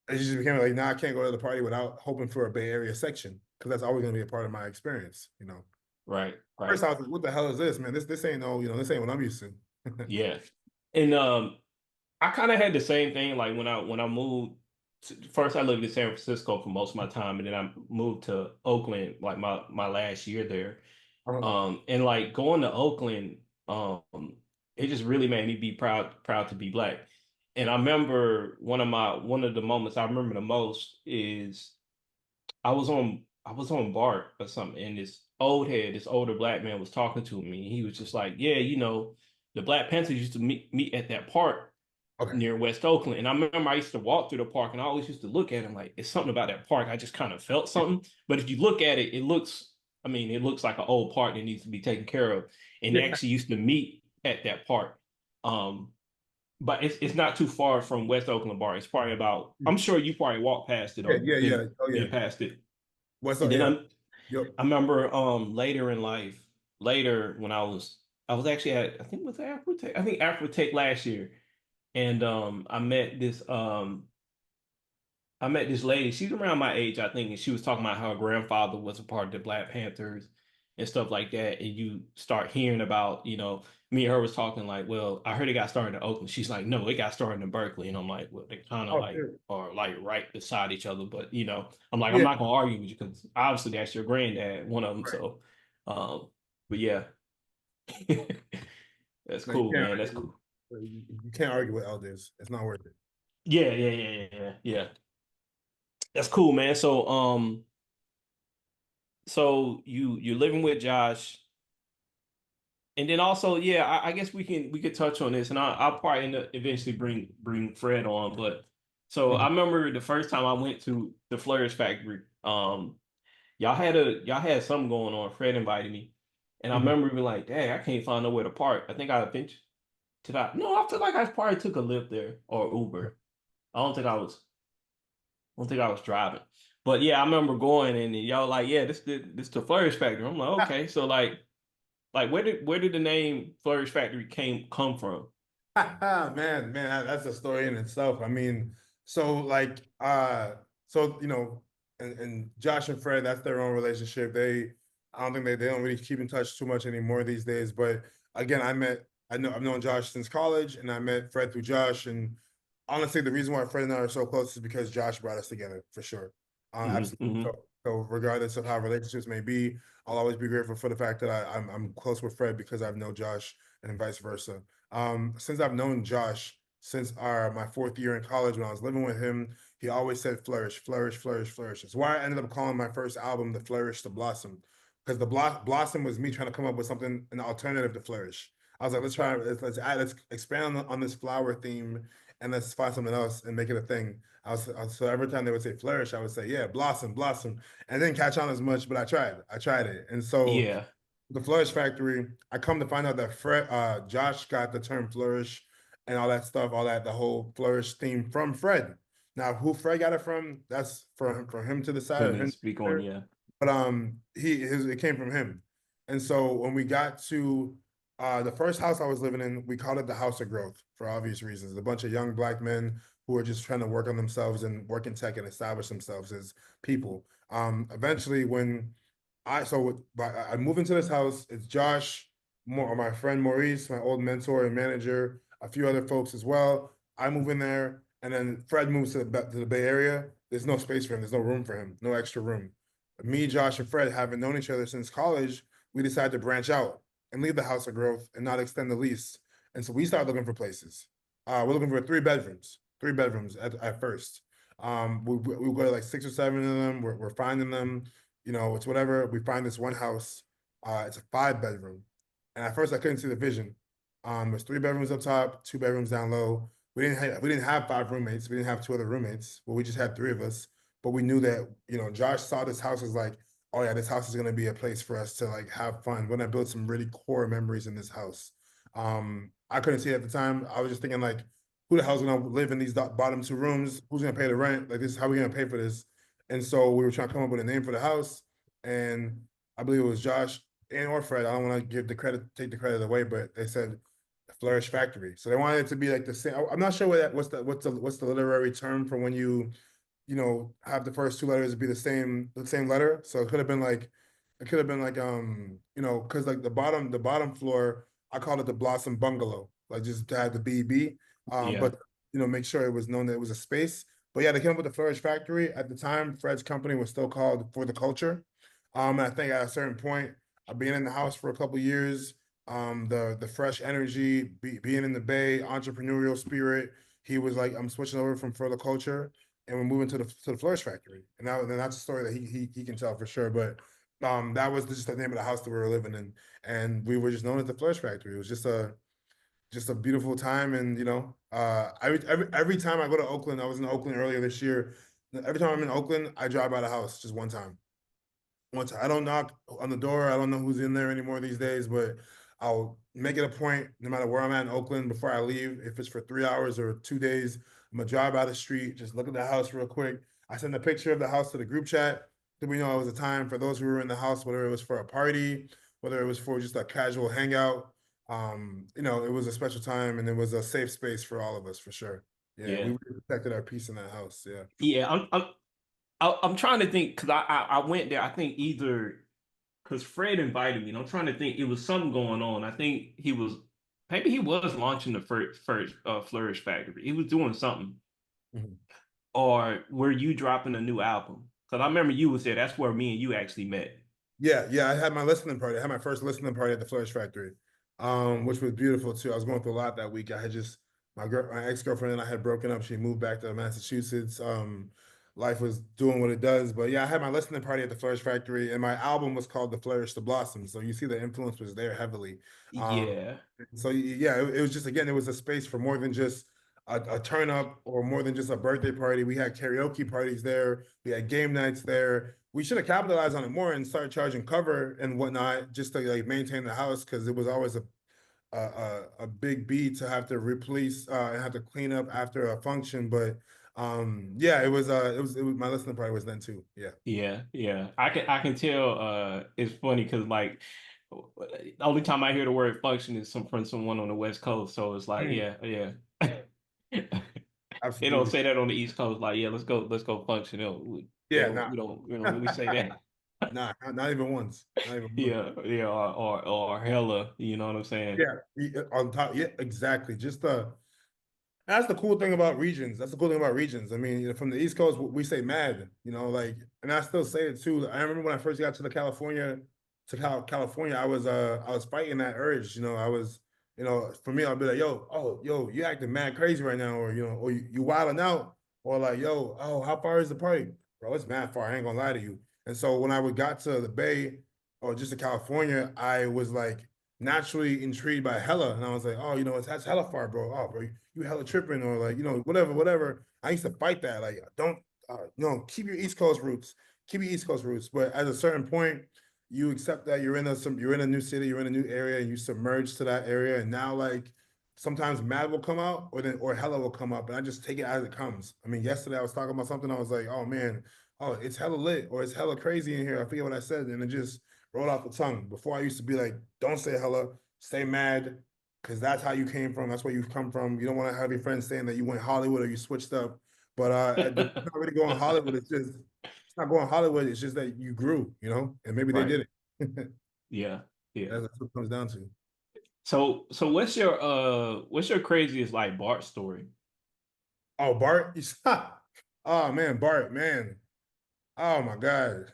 it just became like, now I can't go to the party without hoping for a Bay Area section because that's always going to be a part of my experience. Right, First, right. I was like, what the hell is this, man? This ain't no, this ain't what I'm used to. Yeah. And I kind of had the same thing like when I moved first I lived in San Francisco for most of my time and then I moved to Oakland like my last year there. Uh-huh. And like going to Oakland, it just really made me be proud to be black. And I remember one of the moments I remember the most is I was on BART or something, and this older black man was talking to me. He was just like, "Yeah, the Black Panthers used to meet at that park Okay. near West Oakland." And I remember I used to walk through the park, and I always used to look at him like, "It's something about that park." I just kind of felt something. But if you look at it, I mean, it looks like an old park that needs to be taken care of. And they Yeah. actually used to meet at that park. Um, but it's not too far from West Oakland Bar. It's probably about. I'm sure you probably walked past it Yeah. or Yeah. Yeah. Oh yeah. been past it. What's And up? then Yeah. Yep. I remember later in life, later when I was actually at I think it was Afrotech. I think Afrotech last year. And I met this lady. She's around my age, I think, and she was talking about how her grandfather was a part of the Black Panthers and stuff like that. And you start hearing about, me and her was talking like, well, I heard it got started in Oakland. She's like, no, it got started in Berkeley. And I'm like, well, they kind of Oh, like sure. are like right beside each other. But I'm like, I'm Yeah. not gonna argue with you because obviously that's your granddad, one of them. Right. So but yeah. That's No, you cool, can't man. That's argue. cool. You can't argue with elders. It's not worth it. Yeah, yeah, yeah, yeah, yeah. Yeah. That's cool, man. So you're living with Josh, and then also, yeah, I guess we could touch on this, and I'll probably end up eventually bring Fred on. But so Mhm. I remember the first time I went to the Flourish Factory, y'all had something going on. Fred invited me, and I Mhm. remember being like, "Dang, I can't find nowhere to park." I think I eventually Did I? No, I feel like I probably took a Lyft there or Uber. I don't think I was. I don't think I was driving. But yeah, I remember going and y'all like, yeah, this the Flourish Factory. I'm like, okay, so like where did the name Flourish Factory come from? Man, that's a story in itself. I mean, so like so you know, and Josh and Fred, that's their own relationship. I don't think they don't really keep in touch too much anymore these days. But again, I've known Josh since college and I met Fred through Josh. And honestly, the reason why Fred and I are so close is because Josh brought us together for sure. Absolutely. So, Hmm. so regardless of how relationships may be, I'll always be grateful for the fact that I'm close with Fred because I've known Josh and vice versa. Since I've known Josh since my fourth year in college when I was living with him, he always said flourish, flourish, flourish, flourish. It's why I ended up calling my first album the Flourish the Blossom. Because the blossom was me trying to come up with something, an alternative to flourish. I was like, let's expand on this flower theme and let's find something else and make it a thing. So every time they would say flourish, I would say, yeah, blossom, blossom. And didn't catch on as much, but I tried. I tried it. And so Yeah, the Flourish Factory, I come to find out that Josh got the term flourish and all that stuff, the whole flourish theme from Fred. Now, who Fred got it from, that's for him to decide for or him to him. speak on, yeah. But it came from him. And so when we got to the first house I was living in, we called it the House of Growth for obvious reasons. A bunch of young black men who were just trying to work on themselves and work in tech and establish themselves as people. Eventually, when I move into this house, it's Josh, my friend Maurice, my old mentor and manager, a few other folks as well. I move in there, and then Fred moves to the Bay Area. There's no space for him. There's no room for him. No extra room. Me, Josh, and Fred, having known each other since college, we decided to branch out and leave the House of Growth and not extend the lease. And so we started looking for places. We're looking for three bedrooms at first. We go to like 6 or 7 of them. We're finding them. You know, it's whatever. We find this one house. It's a 5 bedroom. And at first I couldn't see the vision. There's 3 bedrooms up top, 2 bedrooms down low. We didn't have 5 roommates. We didn't have two other roommates. Well, we just had three of us. But we knew that, you know, Josh saw this house as like, oh yeah, this house is gonna be a place for us to like have fun. We're gonna build some really core memories in this house. I couldn't see it at the time. I was just thinking like, who the hell's gonna live in these bottom 2 rooms? Who's gonna pay the rent? Like this is how we gonna pay for this. And so we were trying to come up with a name for the house. And I believe it was Josh and or Fred. I don't want to take the credit away, but they said Flourish Factory. So they wanted it to be like the same. I'm not sure what's the literary term for when you know, have the first two letters be the same letter. So it could have been like you know, because like the bottom floor, I called it the Blossom Bungalow, like just to have the BB. Yeah. But you know, make sure it was known that it was a space. But yeah, they came up with the Flourish Factory. At the time, Fred's company was still called For the Culture. And I think at a certain point, being in the house for a couple years, the fresh energy, being in the Bay, entrepreneurial spirit, he was like, I'm switching over from For the Culture and we're moving to the Flourish Factory. And that's a story that he can tell for sure. But that was just the name of the house that we were living in, and we were just known as the Flourish Factory. It was just a beautiful time, and you know, every time I go to Oakland, I was in Oakland earlier this year. Every time I'm in Oakland, I drive by the house just one time. Once I don't knock on the door. I don't know who's in there anymore these days, but I'll make it a point, no matter where I'm at in Oakland, before I leave, if it's for 3 hours or 2 days, I'm gonna drive by the street, just look at the house real quick. I send a picture of the house to the group chat. So we know it was a time for those who were in the house, whether it was for a party, whether it was for just a casual hangout. You know, it was a special time and it was a safe space for all of us for sure. Yeah, we Yeah. really protected our peace in that house. Yeah. Yeah. I'm trying to think because I went there. I think either because Fred invited me, and I'm trying to think. It was something going on. I think maybe he was launching the first Flourish Factory. He was doing something, Mhm. or were you dropping a new album? Because I remember you was there. That's where me and you actually met. Yeah. I had my listening party. I had my first listening party at the Flourish Factory, which was beautiful too. I was going through a lot that week. I had just my ex-girlfriend and I had broken up. She moved back to Massachusetts. Life was doing what it does. But yeah, I had my listening party at the Flourish Factory, and my album was called The Flourish the Blossom. So you see the influence was there heavily. Um, Yeah. so yeah, it was just again, it was a space for more than just a turn up or more than just a birthday party. We had karaoke parties there. We had game nights there. We should have capitalized on it more and started charging cover and whatnot just to like maintain the house because it was always a big beat to have to replace and have to clean up after a function. But yeah, it was my listening party was then too. Yeah. Yeah, yeah. I can tell it's funny because like the only time I hear the word function is from someone on the West Coast. So it's like, Mm, yeah, yeah. They don't absolutely. say that on the East Coast, like, yeah, let's go function. They Yeah, don't nah. we don't we don't really say that. Nah, not even once. Not even once. Yeah, yeah, or hella, you know what I'm saying? Yeah, on top. Yeah, exactly. Just that's the cool thing about regions. That's the cool thing about regions. I mean, from the East Coast, we say mad, like, and I still say it too. I remember when I first got to the California, California, I was fighting that urge. I was, for me, I'll be like, yo, oh, yo, you acting mad crazy right now, or or you wilding out, or like, yo, oh, how far is the party, bro? It's mad far. I ain't gonna lie to you. And so when I would got to the Bay or just to California, I was like naturally intrigued by hella, and I was like, oh, that's hella far, bro. Oh, bro, you hella tripping, or like, whatever, whatever. I used to fight that, like, don't, keep your East Coast roots, keep your East Coast roots. But at a certain point, you accept that you're in a new city, you're in a new area, and you submerge to that area, and now like sometimes mad will come out, or hella will come up, and I just take it as it comes. I mean, yesterday I was talking about something, I was like, oh man, oh, it's hella lit, or it's hella crazy in here. I forget what I said, and it just rolled off the tongue. Before I used to be like, don't say hella, stay mad, because that's how you came from. That's where you've come from. You don't want to have your friends saying that you went Hollywood or you switched up. But it's not really going Hollywood. It's not going Hollywood. It's just that you grew, and maybe they Right. did it. Yeah, yeah. That's what it comes down to. So what's your craziest like Bart story? Oh, Bart. Oh man, Bart, man. Oh my God.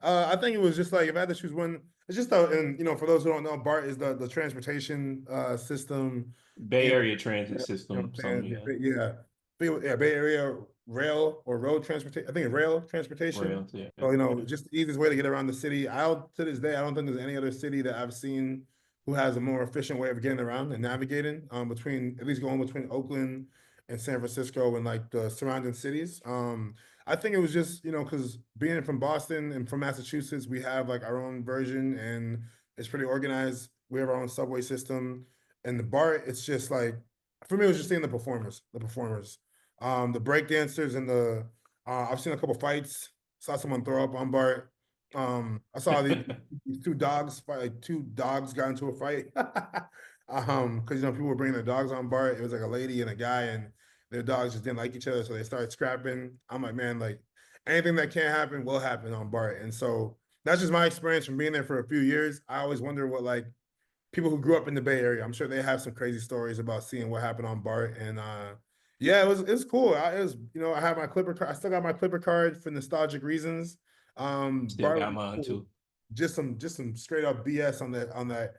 I think it was just like if I had to choose one, it's just and for those who don't know, BART is the transportation system Bay in, Area transit what system, I'm something, saying? yeah. Yeah. Yeah, Bay Area rail or road transportation. I think it's rail transportation. Rails, yeah, So, yeah. just the easiest way to get around the city. To this day, I don't think there's any other city that I've seen who has a more efficient way of getting around and navigating between, at least going between Oakland and San Francisco and like the surrounding cities. I think it was just, because being from Boston and from Massachusetts, we have like our own version and it's pretty organized. We have our own subway system. And the BART, it's just like, for me, it was just seeing the performers, the break dancers and I've seen a couple fights, saw someone throw up on BART. I saw these two dogs fight, like two dogs got into a fight. Because, people were bringing their dogs on BART. It was like a lady and a guy, and their dogs just didn't like each other, so they started scrapping. I'm like, man, like anything that can't happen will happen on BART. And so that's just my experience from being there for a few years. I always wonder what like people who grew up in the Bay Area, I'm sure they have some crazy stories about seeing what happened on BART. And yeah, it was cool. I have my Clipper card. I still got my Clipper card for nostalgic reasons. Still BART got was mine cool. too. Just some straight up BS on that.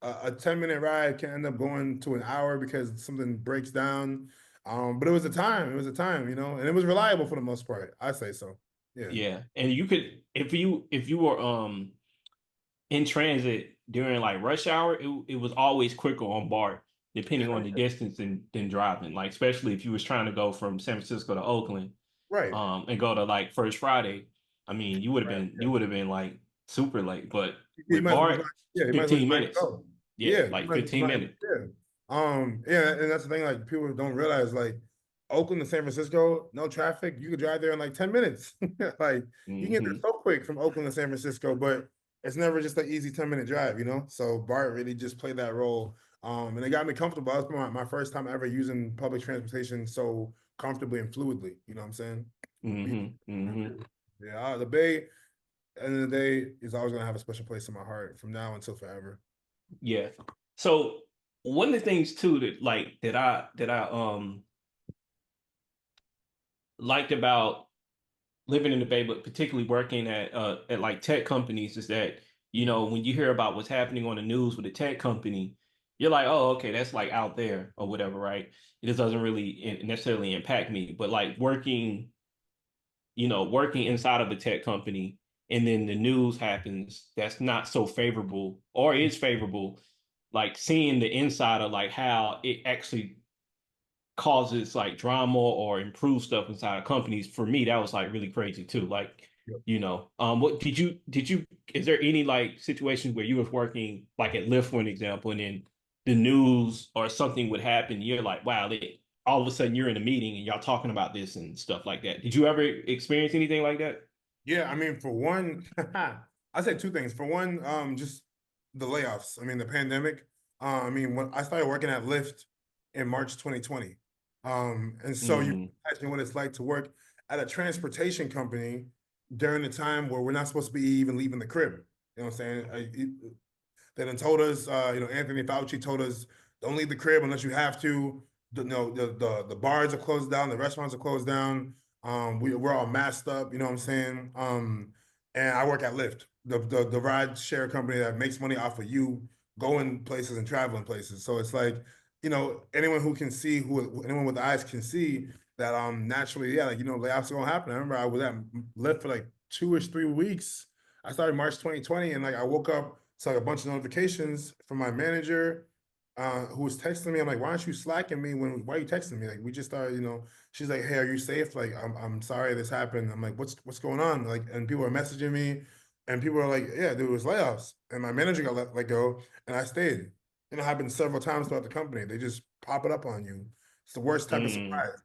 A 10-minute ride can end up going to an hour because something breaks down. But it was a time. It was a time, and it was reliable for the most part. I say so. Yeah. Yeah. And you could if you were in transit during like rush hour, it was always quicker on BART, depending on the distance than driving. Like especially if you was trying to go from San Francisco to Oakland, Right. and go to like First Friday. I mean, Right. you would have been like super late, but You with might as well BART, yeah, you might as well 15 just not even minutes. go. Yeah, Yeah, you like might as well just 15 not even, minutes. yeah. Yeah, and that's the thing, like people don't realize, like Oakland to San Francisco, no traffic. You could drive there in like 10 minutes. Like you can get there Hmm. so quick from Oakland to San Francisco, but it's never just an easy 10-minute drive. So BART really just played that role. And it got me comfortable. That was my first time ever using public transportation so comfortably and fluidly. You know what I'm saying? Hmm. Hmm. Yeah, the Bay, end of the day, is always gonna have a special place in my heart from now until forever. Yeah. So one of the things too that like that I liked about living in the Bay, but particularly working at like tech companies, is that when you hear about what's happening on the news with a tech company, you're like, oh, okay, that's like out there or whatever, right? It just doesn't really necessarily impact me. But like working inside of a tech company, and then the news happens that's not so favorable or is favorable, like seeing the inside of like how it actually causes like drama or improves stuff inside of companies. For me, that was like really crazy too. Like, Yep. what is there any like situations where you was working like at Lyft, for an example, and then the news or something would happen, you're like, wow, all of a sudden you're in a meeting and y'all talking about this and stuff like that. Did you ever experience anything like that? Yeah, I mean, for one, I say two things. For one, just the layoffs. I mean, the pandemic. I mean, when I started working at Lyft in March 2020, and so you can Mm, imagine what it's like to work at a transportation company during the time where we're not supposed to be even leaving the crib. You know what I'm saying? They done told us, Anthony Fauci told us, don't leave the crib unless you have to. The bars are closed down, the restaurants are closed down. We're all masked up, you know what I'm saying? And I work at Lyft, the ride share company that makes money off of you going places and traveling places. So it's like, anyone who can see, who anyone with eyes can see that naturally, yeah, like layoffs are gonna happen. I remember I was at Lyft for like 2 or 3 weeks. I started March 2020, and like I woke up to like a bunch of notifications from my manager, who was texting me. I'm like, why aren't you slacking me why are you texting me? Like we just started, she's like, hey, are you safe? Like, I'm sorry this happened. I'm like, what's going on? Like, and people are messaging me, and people are like, yeah, there was layoffs. And my manager got let go, and I stayed. It happened several times throughout the company. They just pop it up on you. It's the worst type of mm, surprise,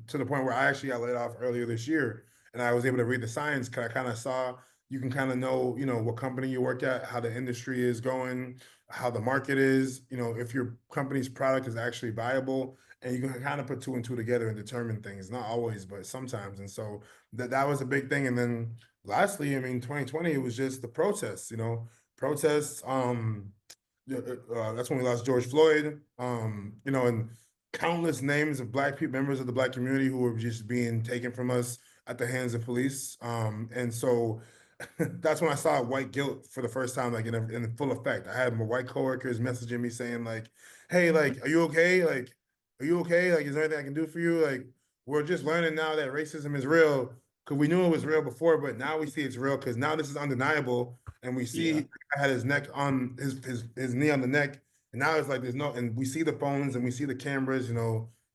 to the point where I actually got laid off earlier this year, and I was able to read the signs because I kind of saw, you can kind of know, what company you work at, how the industry is going, how the market is, if your company's product is actually viable, and you can kind of put two and two together and determine things, not always, but sometimes. And so that was a big thing. And then lastly, I mean, 2020, it was just the protests, protests. That's when we lost George Floyd, and countless names of Black people, members of the Black community, who were just being taken from us at the hands of police. And so that's when I saw white guilt for the first time, like in full effect. I had my white coworkers messaging me saying like, "Hey, like, are you okay? Like, are you okay? Like, is there anything I can do for you? Like, we're just learning now that racism is real, because we knew it was real before, but now we see it's real because now this is undeniable, and we yeah, see I had his neck on his knee on the neck, and now it's like there's no, and we see the phones and we see the cameras,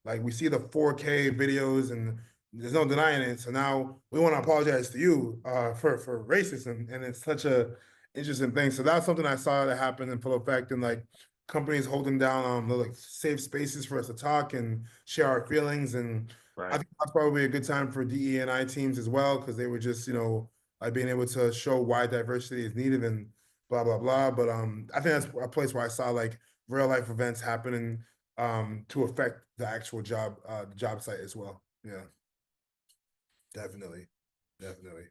like we see the 4K videos, and there's no denying it. So now we want to apologize to you, for racism, and it's such a interesting thing. So that's something I saw that happen in full effect, and like companies holding down the like safe spaces for us to talk and share our feelings. And I right. think that's probably a good time for DE and I teams as well, because they were just, like being able to show why diversity is needed and blah blah blah. But I think that's a place where I saw like real life events happening, to affect the actual the job site as well. Yeah. Definitely. Definitely.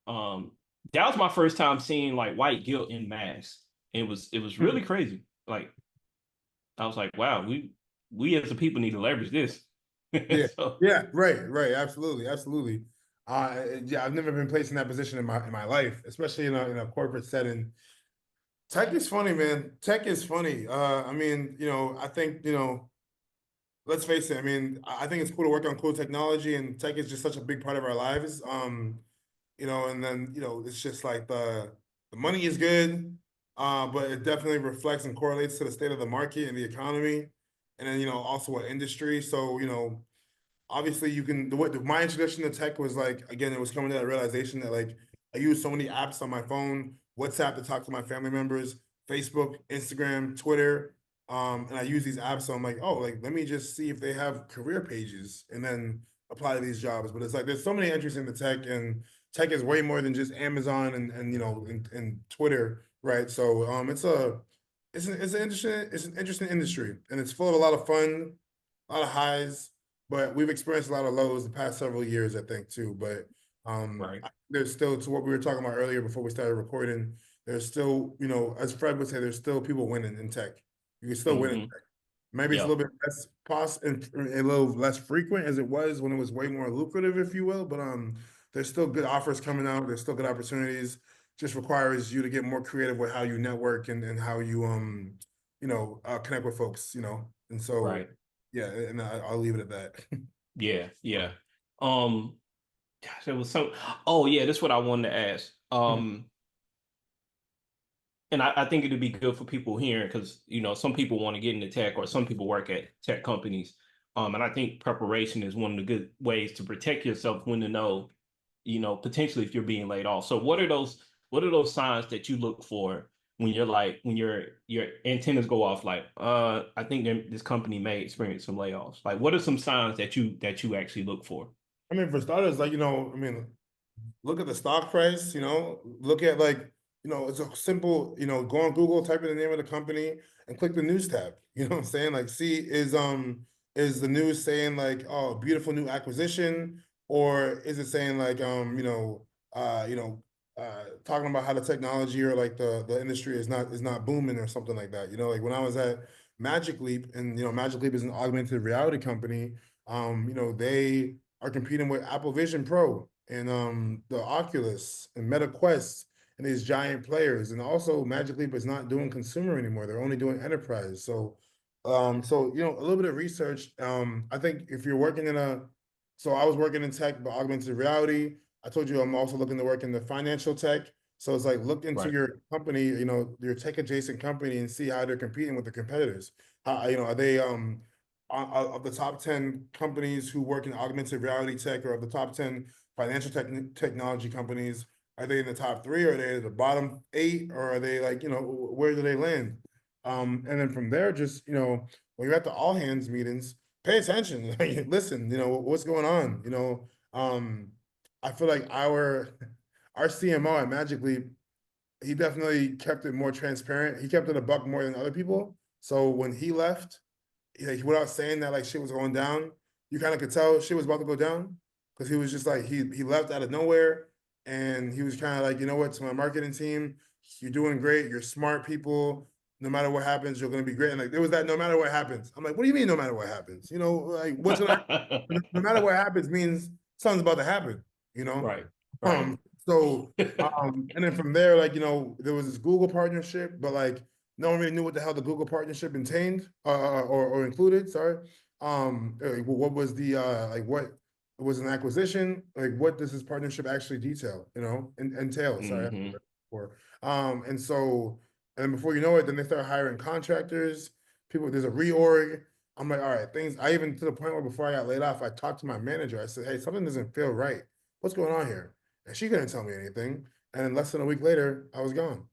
Um, that was my first time seeing like white guilt in mass. It was really crazy. Like I was like, wow, we as a people need to leverage this. Yeah. So Yeah. Right. Right. Absolutely. Absolutely. Yeah, I've never been placed in that position in my life, especially in a corporate setting. Tech is funny, man. Tech is funny. I mean, I think, let's face it. I mean, I think it's cool to work on cool technology, and tech is just such a big part of our lives. And then, it's just like the money is good, but it definitely reflects and correlates to the state of the market and the economy, and then, also what industry. So, obviously you can, my introduction to tech was like, again, it was coming to that realization that like I use so many apps on my phone, WhatsApp to talk to my family members, Facebook, Instagram, Twitter, and I use these apps. So I'm like, oh, like let me just see if they have career pages and then apply to these jobs. But it's like there's so many entries into tech, and tech is way more than just Amazon and Twitter, right? So it's an interesting industry, and it's full of a lot of fun, a lot of highs, but we've experienced a lot of lows the past several years, I think, too. But right. there's still, to what we were talking about earlier before we started recording, there's still, as Fred would say, there's still people winning in tech. You can still win in Hmm. tech. Maybe it's a Yep. little bit less and a little less frequent as it was when it was way more lucrative, if you will. But there's still good offers coming out. There's still good opportunities. Just requires you to get more creative with how you network and how you connect with folks. And so Right. yeah, and I'll leave it at that. Yeah. Yeah. Um, gosh, there was some. Oh yeah, that's what I wanted to ask. And I think it'd be good for people hearing because some people want to get into tech or some people work at tech companies. And I think preparation is one of the good ways to protect yourself when to know, potentially if you're being laid off. So what are those signs that you look for when you're like when your antennas go off, like I think this company may experience some layoffs? Like, what are some signs that you actually look for? I mean, for starters, like, I mean, look at the stock price, look at like, it's a simple, go on Google, type in the name of the company and click the news tab. You know what I'm saying? Like, see, is the news saying like, oh, beautiful new acquisition, or is it saying like, talking about how the technology or like the industry is not booming or something like that. Like when I was at Magic Leap, and Magic Leap is an augmented reality company. They are competing with Apple Vision Pro and the Oculus and Meta Quest and these giant players. And also Magic Leap is not doing consumer anymore. They're only doing enterprise. So a little bit of research. I think if you're working so I was working in tech, but augmented reality. I told you I'm also looking to work in the financial tech. So it's like look into Right. your company, your tech adjacent company, and see how they're competing with the competitors. Are they of the top 10 companies who work in augmented reality tech, or of the top 10 financial technology companies, are they in the top three? Or are they at the bottom eight? Or are they like, where do they land? And then from there, just, when you're at the all hands meetings, pay attention, like, listen, what's going on? I feel like our CMO at Magic Leap, he definitely kept it more transparent. He kept it a buck more than other people. So when he left, without saying that like shit was going down, you kind of could tell shit was about to go down, because he was just like he left out of nowhere, and he was kind of like, to my marketing team, you're doing great, you're smart people. No matter what happens, you're going to be great. And like there was that no matter what happens. I'm like, what do you mean no matter what happens? Like what's gonna no matter what happens means something's about to happen. You know, Right. Right. so and then from there, like there was this Google partnership, but like no one really knew what the hell the Google partnership entailed, or included. Sorry. What was the like what was an acquisition? Like what does this partnership actually detail? Entail. Sorry. Hmm. For and so and before you know it, then they start hiring contractors. People, there's a reorg. I'm like, all right, things. I even to the point where before I got laid off, I talked to my manager. I said, hey, something doesn't feel right. What's going on here? And she couldn't tell me anything. And less than a week later, I was gone.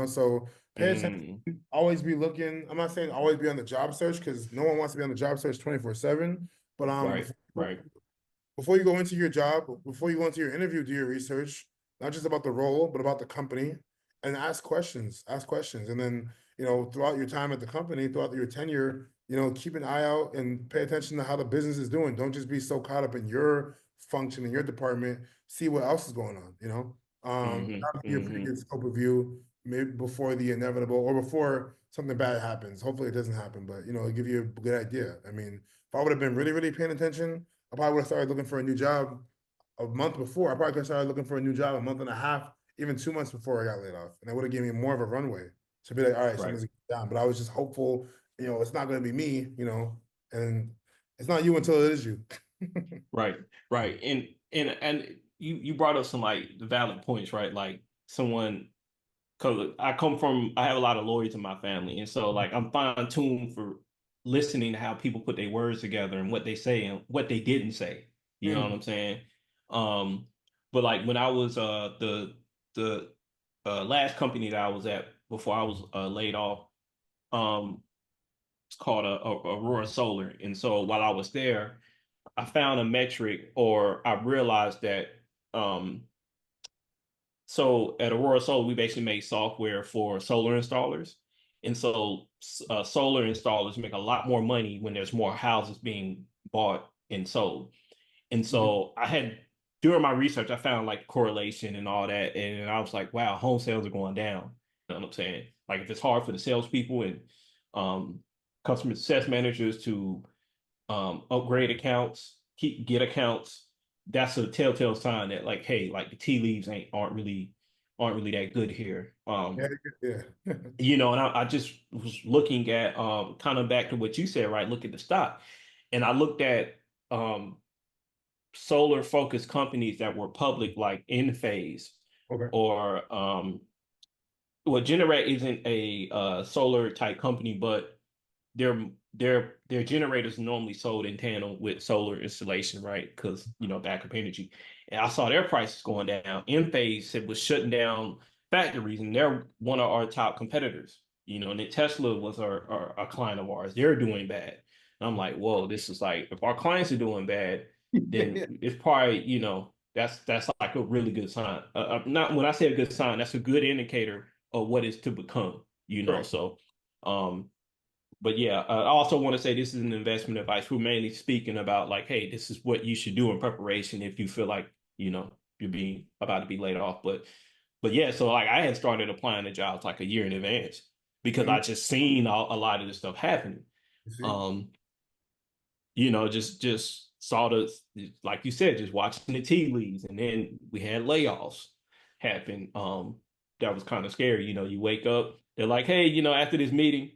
So pay attention, Mm. always be looking. I'm not saying always be on the job search, because no one wants to be on the job search 24/7. But Right. Right. before you go into your job, before you go into your interview, do your research, not just about the role, but about the company, and ask questions. Ask questions. And then, throughout your time at the company, throughout your tenure, keep an eye out and pay attention to how the business is doing. Don't just be so caught up in your function in your department. See what else is going on. Hmm. That'll give you a pretty Hmm. good scope of view, maybe before the inevitable or before something bad happens. Hopefully it doesn't happen, but it'll give you a good idea. I mean, if I would have been really, really paying attention, I probably would have started looking for a new job a month before. I probably could have started looking for a new job a month and a half, even 2 months before I got laid off. And that would have given me more of a runway to be like, all right, Right. something's down. But I was just hopeful, it's not going to be me, and it's not you until it is you. Right. Right. And you brought up some like valid points, right? Like someone, because I have a lot of lawyers in my family, and so like I'm fine tuned for listening to how people put their words together and what they say and what they didn't say. You know what Mm, I'm saying? Um, but like when I was the last company that I was at before I was laid off, um, it's called Aurora Solar, and so while I was there, I found a metric, or I realized that um so at Aurora Solar, we basically make software for solar installers. And so solar installers make a lot more money when there's more houses being bought and sold. And mhm. so during my research, I found like correlation and all that. And I was like, wow, home sales are going down. You know what I'm saying? Like if it's hard for the salespeople and um, customer success managers to upgrade accounts, get accounts, that's a telltale sign that like, hey, like the tea leaves aren't really that good here. Yeah, yeah. And I just was looking at kind of back to what you said, right? Look at the stock. And I looked at um solar focused companies that were public, like Enphase Okay. or well, Generate isn't a solar type company, but their generators normally sold in tandem with solar installation, right? Because backup energy. And I saw their prices going down. Enphase said was shutting down factories, and they're one of our top competitors. And Tesla was our client of ours. They're doing bad. And I'm like, whoa, this is like, if our clients are doing bad, Yeah. then it's probably, that's like a really good sign. Not when I say a good sign, that's a good indicator of what is to become. Correct. So, um, but yeah, I also want to say this is an investment advice. We're mainly speaking about like, hey, this is what you should do in preparation if you feel like, you're being about to be laid off. But yeah, so like I had started applying to jobs like a year in advance because Mhm. I just seen a lot of this stuff happening. You see? Um, just saw the, like you said, just watching the tea leaves, and then we had layoffs happen. That was kind of scary. You wake up, they're like, hey, after this meeting,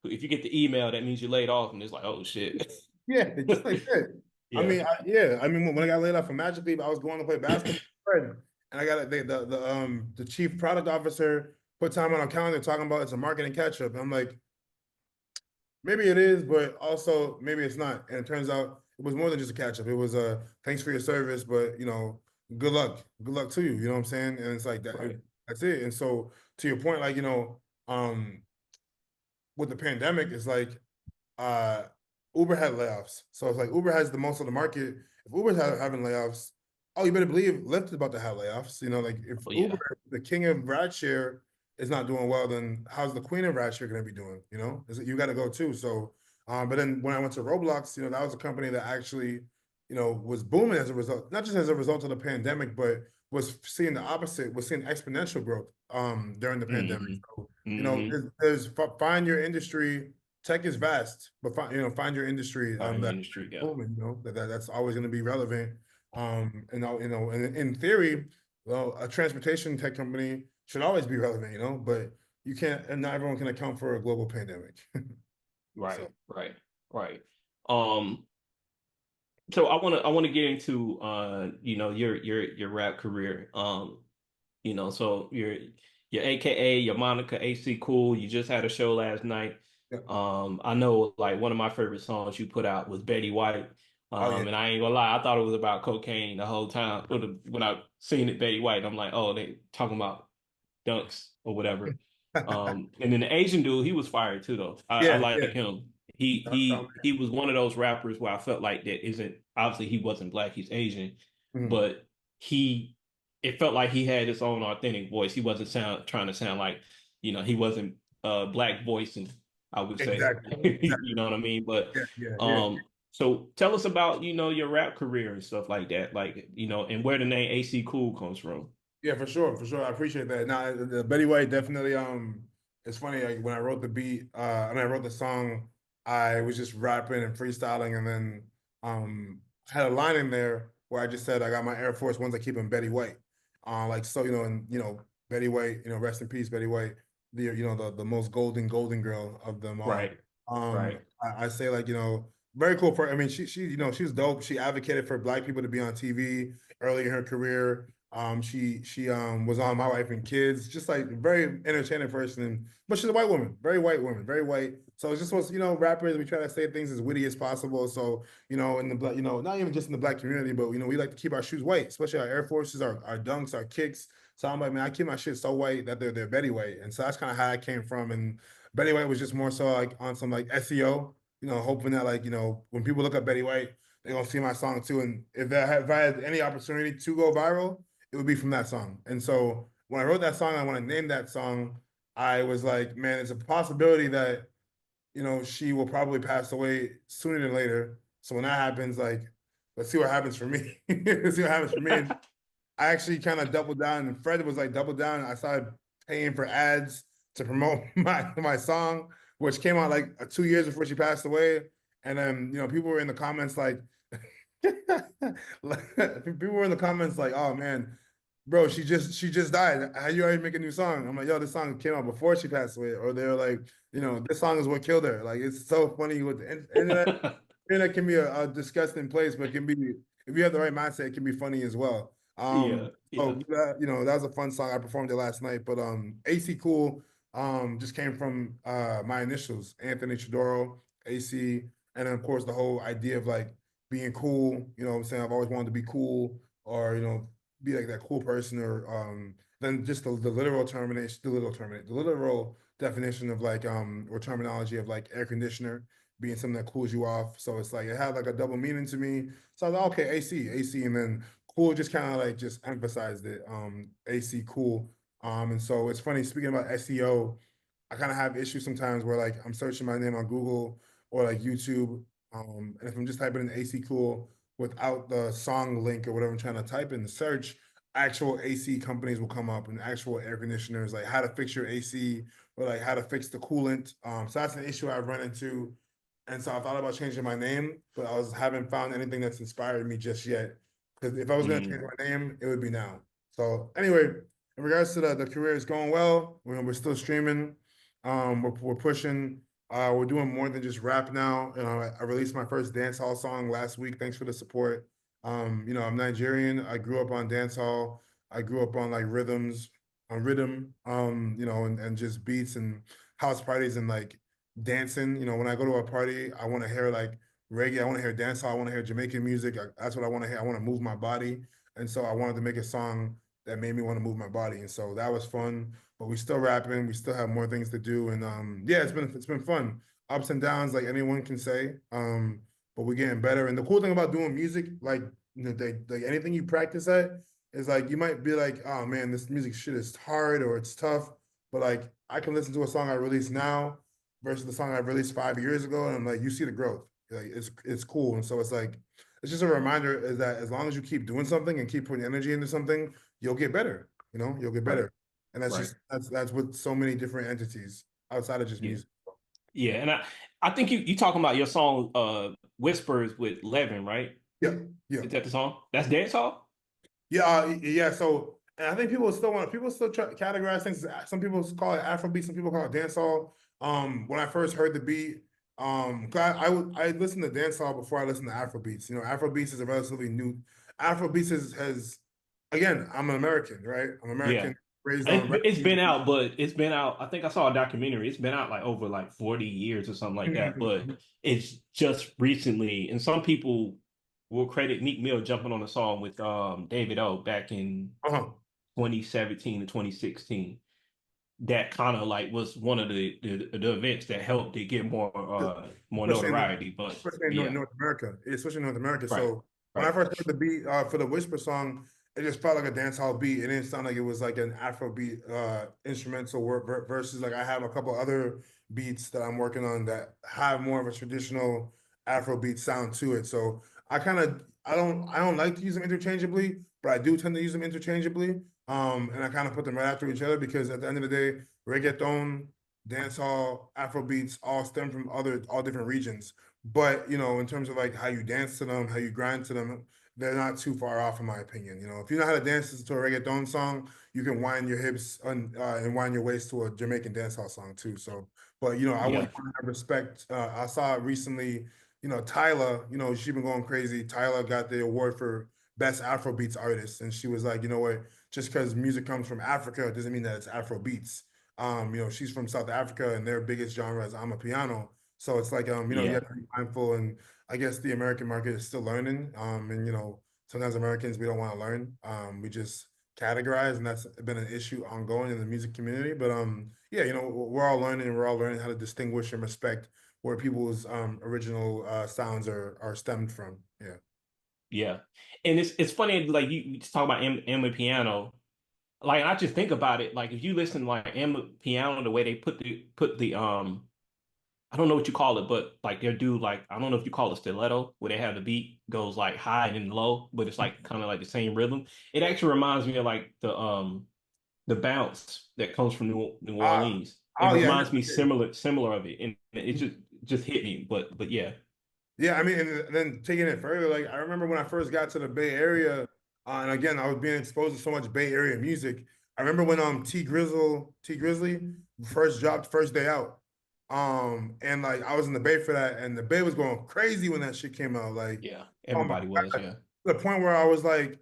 if you get the email, that means you're laid off, and it's like, oh shit. Yeah, just like that. I Yeah. mean, yeah. I mean, when I got laid off from Magic Leap, I was going to play basketball, and I got the chief product officer put time on our calendar talking about it's a marketing catch up. And I'm like, maybe it is, but also maybe it's not. And it turns out it was more than just a catch up. It was thanks for your service, but good luck to you. You know what I'm saying? And it's like that. Right. That's it. And so to your point, like with the pandemic, it's like uh Uber had layoffs. So it's like Uber has the most of the market. If Uber's having layoffs, oh, you better believe Lyft is about to have layoffs. Like if Oh Uber, yeah. the king of rideshare, is not doing well, then how's the queen of rideshare going to be doing? You got to go too. So, but then when I went to Roblox, that was a company that actually, was booming as a result, not just as a result of the pandemic, but was seeing the opposite, was seeing exponential growth during the pandemic. Hmm. So, Hmm. find your industry. Tech is vast, but find your industry Fine that industry, yeah. booming. That's always going to be relevant. And in theory, well, a transportation tech company should always be relevant. But you can't, and not everyone can account for a global pandemic. Right, So right, right. Um, so I want to get into your rap career. So your AKA, your Monica AC Cool, you just had a show last night. yeah. I know like one of my favorite songs you put out was Betty White. Oh yeah. And I ain't gonna lie, I thought it was about cocaine the whole time. When I seen it Betty White, I'm like, oh, they talking about dunks or whatever. And then the Asian dude, he was fired too, though. I Yeah, like yeah. him. He was one of those rappers where I felt like that isn't obviously he wasn't black, he's Asian, Mhm. but he it felt like he had his own authentic voice. He wasn't trying to sound like, he wasn't black voice, and I would say, Exactly. you know what I mean? But Yeah, yeah, yeah. so tell us about, your rap career and stuff like that, like, and where the name AC Cool comes from. Yeah, for sure, for sure. I appreciate that. Now, the Betty White definitely. It's funny. Like when I wrote the beat, I wrote the song. I was just rapping and freestyling, and then I had a line in there where I just said, "I got my Air Force Ones. I keep them Betty White." Like so, and Betty White. Rest in peace, Betty White. The most golden girl of them all. Right, right, I say like very cool for. I mean, she's dope. She advocated for Black people to be on TV early in her career. She was on My Wife and Kids, just like very entertaining person, but she's a white woman, very white woman, very white. So it's just was rappers, we try to say things as witty as possible. So in the black, not even just in the black community, but we like to keep our shoes white, especially our Air Forces, our dunks, our kicks. So I'm like, man, I keep my shit so white that they're Betty White, and so that's kind of how I came from. And Betty White was just more so like on some like SEO, hoping that like when people look up Betty White, they're gonna see my song too. And if I had any opportunity to go viral, it would be from that song. And so when I wrote that song, I want to name that song. I was like, man, it's a possibility that she will probably pass away sooner than later. So when that happens, like, let's see what happens for me. Let's see what happens for me. And I actually kind of doubled down, and Fred was like double down. I started paying for ads to promote my song, which came out like 2 years before she passed away. And then people were in the comments like, people were in the comments like, "Oh man, bro, she just died. How you already make a new song?" I'm like, "Yo, this song came out before she passed away." Or they're like, "This song is what killed her." Like it's so funny with the internet. Internet can be a disgusting place, but it can be if you have the right mindset, it can be funny as well. Yeah, So yeah. that was a fun song. I performed it last night, but AC Cool just came from my initials, Anthony Chidoro, AC, and then of course the whole idea of like being cool. You know what I'm saying? I've always wanted to be cool, or be like that cool person, or then just the literal termination, the literal definition of like or terminology of like air conditioner being something that cools you off. So it's like it had like a double meaning to me. So I was like, okay, AC, and then cool just kind of like just emphasized it. AC cool. And so it's funny speaking about SEO. I kind of have issues sometimes where like I'm searching my name on Google or like YouTube. And if I'm just typing in AC cool without the song link or whatever I'm trying to type in the search, actual AC companies will come up and actual air conditioners, like how to fix your AC or like how to fix the coolant. So that's an issue I've run into. And so I thought about changing my name, but haven't found anything that's inspired me just yet. Because if I was gonna change Mm, my name, it would be now. So anyway, in regards to the career is going well. We're still streaming. We're pushing. We're doing more than just rap now. I released my first dancehall song last week. Thanks for the support. I'm Nigerian. I grew up on dancehall. I grew up on like rhythms, on rhythm, and just beats and house parties and like dancing. When I go to a party, I want to hear like reggae. I want to hear dancehall. I want to hear Jamaican music. That's what I want to hear. I want to move my body. And so I wanted to make a song that made me want to move my body. And so that was fun. But we still rapping. We still have more things to do. And yeah, it's been fun. Ups and downs, like anyone can say. But we're getting better. And the cool thing about doing music, like like anything you practice at, is like you might be like, oh man, this music shit is hard or it's tough. But like I can listen to a song I release now versus the song I released 5 years ago, and I'm like, you see the growth. Like it's cool. And so it's like it's just a reminder is that as long as you keep doing something and keep putting energy into something, you'll get better. You'll get right, better. And right. that's with so many different entities outside of just Yeah. music. Yeah. And I think you talking about your song Whispers with Levin, right? Yeah, yeah, Is that the song? That's dancehall? yeah, yeah. So, and I think people still try to categorize things. Some people call it Afrobeat, some people call it dancehall. When I first heard the beat, 'cause I listened to dancehall before I listened to Afrobeats. Afrobeats is a relatively new. Afrobeats has again. I'm an American, right? I'm Yeah. American, raised on rap It's been music. out, but it's been out. I think I saw a documentary. It's been out like over like 40 years or something like that. But it's just recently, and some people will credit Meek Mill jumping on a song with David O back in Uh-huh. 2017 to 2016. That kind of like was one of the events that helped it get more Especially in notoriety. But yeah, North America, especially North America. right, So when I right. first heard the beat for the Whisper song, it just felt like a dancehall beat. It didn't sound like it was like an Afrobeat instrumental work versus like I have a couple other beats that I'm working on that have more of a traditional Afrobeat sound to it. So I don't like to use them interchangeably, but I do tend to use them interchangeably. And I kind of put them right after each other because at the end of the day, reggaeton, dancehall, Afrobeats all stem from all different regions. But in terms of like how you dance to them, how you grind to them, they're not too far off, in my opinion. If you know how to dance to a reggaeton song, you can wind your hips and wind your waist to a Jamaican dancehall song too. So, but I want Yeah, to have respect. I saw recently, Tyla, she been going crazy. Tyla got the award for best Afrobeats artist, and she was like, you know what? Just because music comes from Africa doesn't mean that it's Afrobeats. She's from South Africa and their biggest genre is Amapiano. So it's like, you yeah, have to be mindful. And I guess the American market is still learning. And, sometimes Americans, we don't want to learn. We just categorize, and that's been an issue ongoing in the music community. But yeah, we're all learning. We're all learning how to distinguish and respect where people's original sounds are stemmed from. Yeah. yeah. And it's funny like you just talk about Amapiano. Like I just think about it. Like if you listen to like Amapiano, the way they put the I don't know what you call it, but like they'll do like I don't know if you call it stiletto, where they have the beat goes like high and then low, but it's like kind of like the same rhythm. It actually reminds me of like the bounce that comes from New Ah, Orleans. It oh yeah. reminds me similar of it, and it just hit me. But yeah, Yeah, I mean, and then taking it further, like I remember when I first got to the Bay Area, and again, I was being exposed to so much Bay Area music. I remember when T Grizzly first dropped first day out. And like I was in the Bay for that, and the Bay was going crazy when that shit came out. Like, yeah, oh my everybody was, God, yeah. to the point where I was like,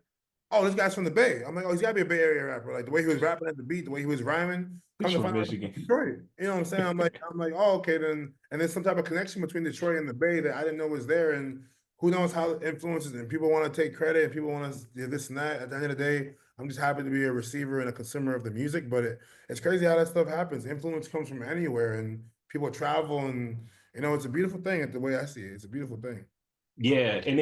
oh, this guy's from the Bay. I'm like, oh, he's gotta be a Bay Area rapper. Like the way he was rapping at the beat, the way he was rhyming. He's Come to from find out, Michigan. Detroit. You know what I'm saying? I'm like, oh, okay, then. And there's some type of connection between Detroit and the Bay that I didn't know was there. And who knows how it influences, and people want to take credit and people want to do this and that. At the end of the day, I'm just happy to be a receiver and a consumer of the music. But it's crazy how that stuff happens. Influence comes from anywhere, and people travel, and it's a beautiful thing. The way I see it, it's a beautiful thing. Yeah, and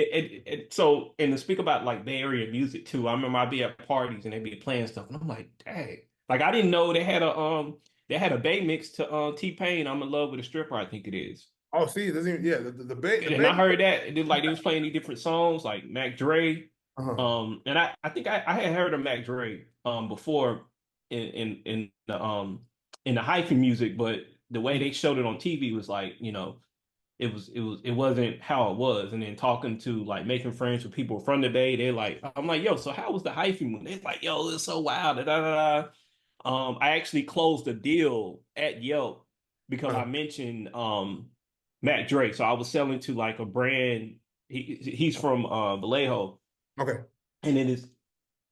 so and to speak about like Bay Area music too, I remember I'd be at parties and they'd be playing stuff, and I'm like, dang, like I didn't know they had a Bay mix to T-Pain, I'm in love with a stripper, I think it is. Oh, see, it doesn't even, yeah, the And bait. I heard that and then like they was playing these different songs like Mac Dre. Uh-huh. And I think I had heard of Mac Dre before in the hyphen music, but the way they showed it on TV was like, it wasn't how it was. And then talking to like making friends with people from the Bay, they're like, I'm like, yo, so how was the hyphen one? They're like, yo, it's so wild. Da, da, da, da. I actually closed a deal at Yelp because I Uh-huh. mentioned Matt Drake. So I was selling to like a brand. He's from Vallejo, Okay. and then his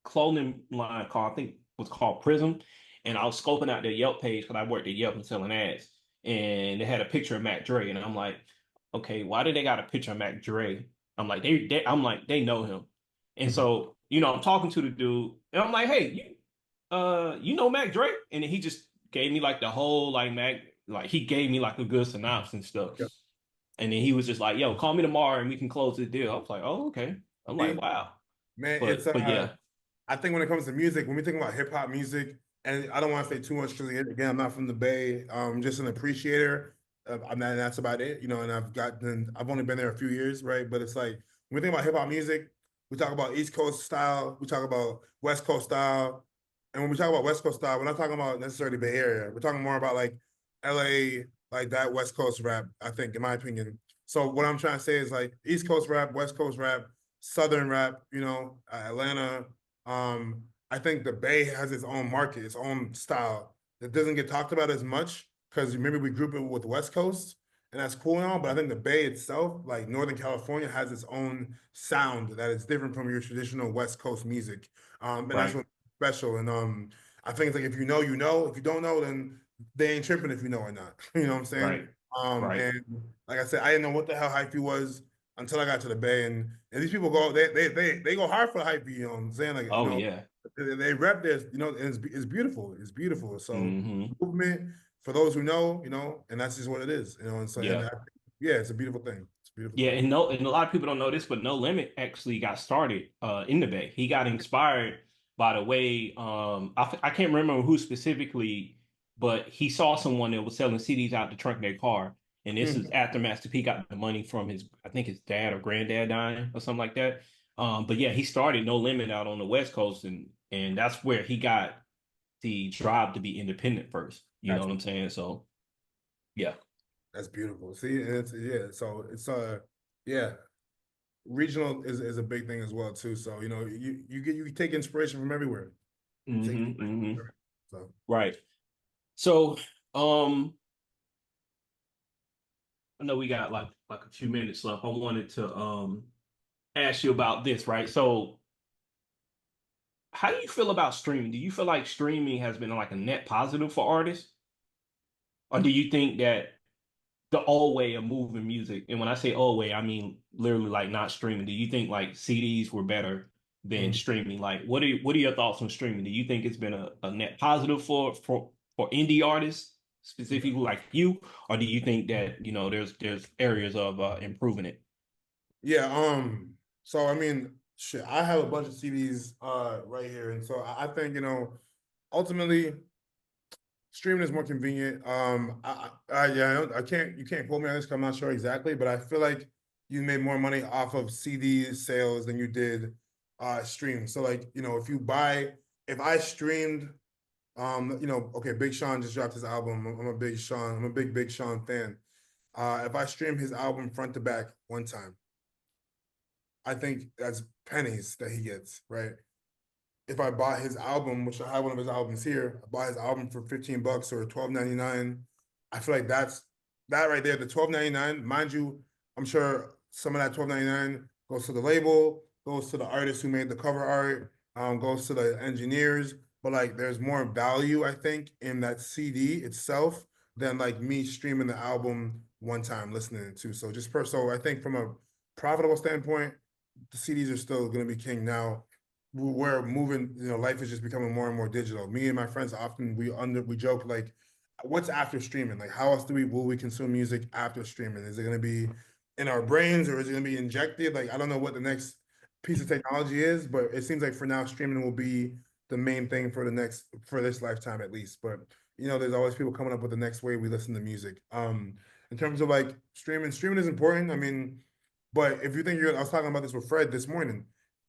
clothing line called I think was called Prism. And I was scoping out their Yelp page because I worked at Yelp and selling ads, and they had a picture of Matt Dre, and I'm like, okay, why did they got a picture of Matt Dre? I'm like I'm like they know him, and Mhm. so I'm talking to the dude, and I'm like, hey, you know Mac Drake? And then he just gave me like the whole like Mac, like he gave me like a good synopsis and stuff. Yeah. And then he was just like, yo, call me tomorrow and we can close the deal. I was like, oh, okay. I'm like, See, wow. man, it's But yeah. I think when it comes to music, when we think about hip hop music, and I don't want to say too much because again, I'm not from the Bay. Just an appreciator. I'm not, and that's about it, And I've only been there a few years, right? But it's like when we think about hip hop music, we talk about East Coast style, we talk about West Coast style, and when we talk about West Coast style, we're not talking about necessarily Bay Area. We're talking more about like LA, like that West Coast rap. I think, in my opinion. So what I'm trying to say is like East Coast rap, West Coast rap, Southern rap, Atlanta. I think the Bay has its own market, its own style that doesn't get talked about as much because maybe we group it with West Coast, and that's cool and all. But I think the Bay itself, like Northern California, has its own sound that is different from your traditional West Coast music. And that's Right. what's special. And I think it's like if you know, you know. If you don't know, then they ain't tripping if you know or not. You know what I'm saying? Right. Right. And like I said, I didn't know what the hell hyphy was until I got to the Bay, and these people go they go hard for the hype. You know what I'm saying? Like Oh yeah. they rep this. And it's beautiful. It's beautiful. So Hmm. movement for those who know, and that's just what it is. And so Yeah. yeah, it's a beautiful thing. It's a beautiful Yeah, thing. and a lot of people don't know this, but No Limit actually got started in the Bay. He got inspired by the way I can't remember who specifically, but he saw someone that was selling CDs out the trunk of their car. And this is Mhm. after Master P got the money from I think his dad or granddad dying or something like that. But yeah, he started No Limit out on the West Coast, and that's where he got the drive to be independent first. You know That's what I'm saying? So yeah. that's beautiful. See, and it's yeah. So it's yeah. Regional is a big thing as well too. So you take inspiration from everywhere. You take Hmm. inspiration from Hmm. everywhere. So Right. So um I know we got like a few minutes left. I wanted to ask you about this, right? So how do you feel about streaming? Do you feel like streaming has been like a net positive for artists? Or do you think that the old way of moving music, and when I say old way, I mean literally like not streaming, do you think like CDs were better than mhm. streaming? Like what are your thoughts on streaming? Do you think it's been a net positive for indie artists, specifically like you, or do you think that there's areas of improving it? Yeah, so I mean, shit, I have a bunch of CDs right here, and so I think, ultimately streaming is more convenient. Yeah, I can't you can't quote me on this 'cause I'm not sure exactly, but I feel like you made more money off of CD sales than you did stream. So like, if I streamed okay, Big Sean just dropped his album. I'm a big Sean fan. If I stream his album front to back one time, I think that's pennies that he gets, right? If I bought his album, which I have one of his albums here, I bought his album for $15 or $12.99. I feel like that right there, the $12.99, mind you, I'm sure some of that $12.99 goes to the label, goes to the artist who made the cover art, goes to the engineers, but like there's more value, I think, in that CD itself than like me streaming the album one time listening to. So I think from a profitable standpoint, the CDs are still going to be king now. We're moving, life is just becoming more and more digital. Me and my friends often we joke like, what's after streaming? Like, how else will we consume music after streaming? Is it going to be in our brains or is it going to be injected? Like, I don't know what the next piece of technology is, but it seems like for now, streaming will be the main thing for this lifetime at least. But there's always people coming up with the next way we listen to music. In terms of like streaming is important. I mean, but if you think I was talking about this with Fred this morning,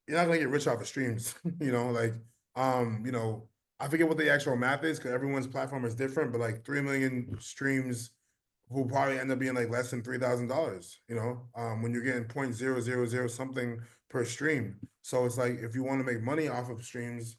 you're not gonna get rich off of streams. Like, um, you know, I forget what the actual math is because everyone's platform is different, but like 3 million streams will probably end up being like less than $3,000, when you're getting 0.000 something per stream. So it's like if you want to make money off of streams,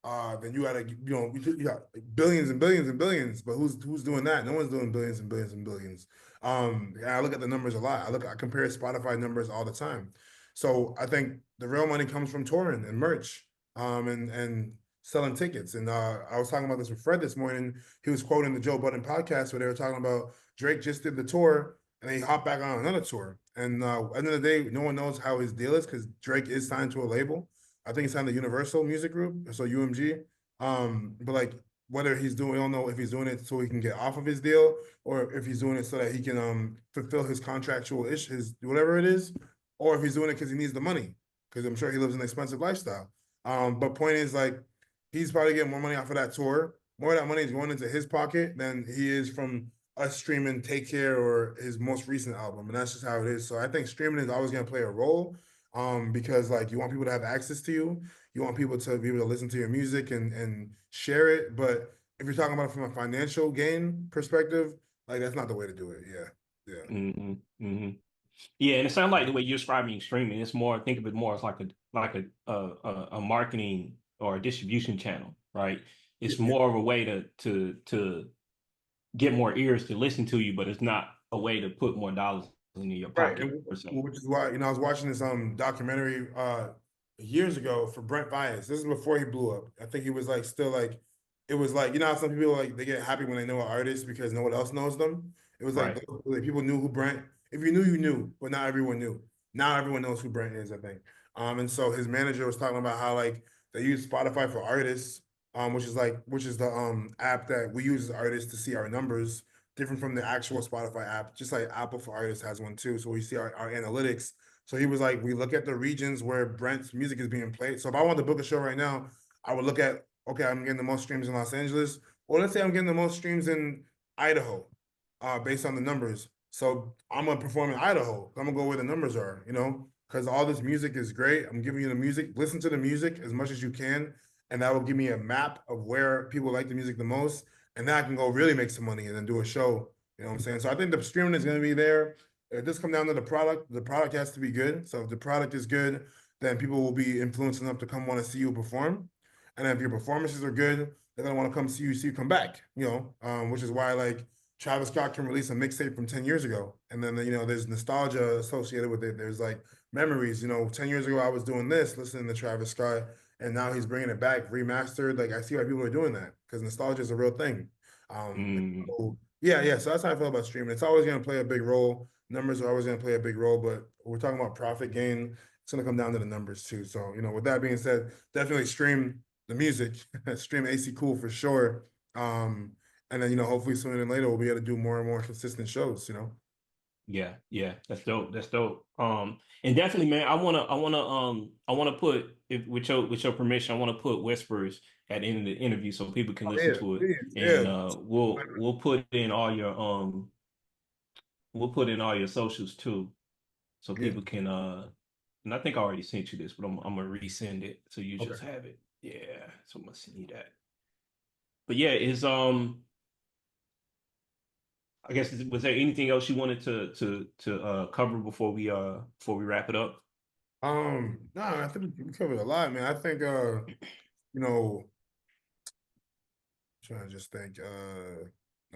then you gotta, you got billions and billions and billions, but who's doing that? No one's doing billions and billions and billions. I look at the numbers a lot. I compare Spotify numbers all the time. So I think the real money comes from touring and merch, and selling tickets. And I was talking about this with Fred this morning. He was quoting the Joe Budden podcast where they were talking about Drake just did the tour and he hopped back on another tour. And at the end of the day, no one knows how his deal is because Drake is signed to a label. I think he signed the Universal Music Group, so UMG. But like whether he's doing, we don't know if he's doing it so he can get off of his deal or if he's doing it so that he can fulfill his contractual his whatever it is, or if he's doing it because he needs the money because I'm sure he lives an expensive lifestyle. But point is like he's probably getting more money off of that tour. More of that money is going into his pocket than he is from us streaming Take Care or his most recent album. And that's just how it is. So I think streaming is always going to play a role, because like you want people to have access to you. You want people to be able to listen to your music and share it. But if you're talking about it from a financial gain perspective, like that's not the way to do it. Yeah. Yeah. Mm-hmm. Mm-hmm. Yeah, and it sounds like the way you're describing streaming, it's more, think of it more as like a marketing or a distribution channel, right? Yeah. It's more of a way to get more ears to listen to you, but it's not a way to put more dollars into your Right, pocket and per se. which is why I was watching this documentary years ago for Brent Bias. This is before he blew up. I think he was like still like it was like how some people like they get happy when they know an artist because no one else knows them. It was like, Right. like people knew who Brent. If you knew, you knew, but not everyone knew. Now everyone knows who Brent is. I think. And so his manager was talking about how like they use Spotify for artists, which is the app that we use as artists to see our numbers different from the actual Spotify app, just like Apple for Artists has one too. So we see our analytics. So he was like, we look at the regions where Brent's music is being played. So if I want to book a show right now, I would look at, okay, I'm getting the most streams in Los Angeles, or let's say I'm getting the most streams in Idaho, based on the numbers. So I'm gonna perform in Idaho. I'm gonna go where the numbers are, because all this music is great. I'm giving you the music. Listen to the music as much as you can, and that will give me a map of where people like the music the most, and then I can go really make some money and then do a show. You know what I'm saying? So I think the streaming is going to be there. It does come down to the product. The product has to be good. So if the product is good, then people will be influenced enough to come want to see you perform. And if your performances are good, they're going to want to come see you come back. Which is why like Travis Scott can release a mixtape from 10 years ago, and then there's nostalgia associated with it. There's like memories. 10 years ago I was doing this, listening to Travis Scott, and now he's bringing it back remastered. Like I see why people are doing that because nostalgia is a real thing. Mm, So yeah, yeah. So that's how I feel about streaming. It's always going to play a big role. Numbers are always going to play a big role, but we're talking about profit gain. It's going to come down to the numbers too. So with that being said, definitely stream the music, stream AC Cool for sure. And then hopefully sooner than later we'll be able to do more and more consistent shows. yeah, yeah, that's dope. That's dope. And definitely, man, I wanna put, if with your permission, I want to put whispers at the end of the interview so people can Oh listen yeah, to it, please, yeah. and we'll put in all your socials too, so Yeah. people can and I think I already sent you this, but I'm gonna resend it so you Okay. just have it. Yeah, so I'm gonna send you that. But yeah, I guess, was there anything else you wanted to cover before we wrap it up? No, I think we covered a lot, man. I think you know, trying to just think.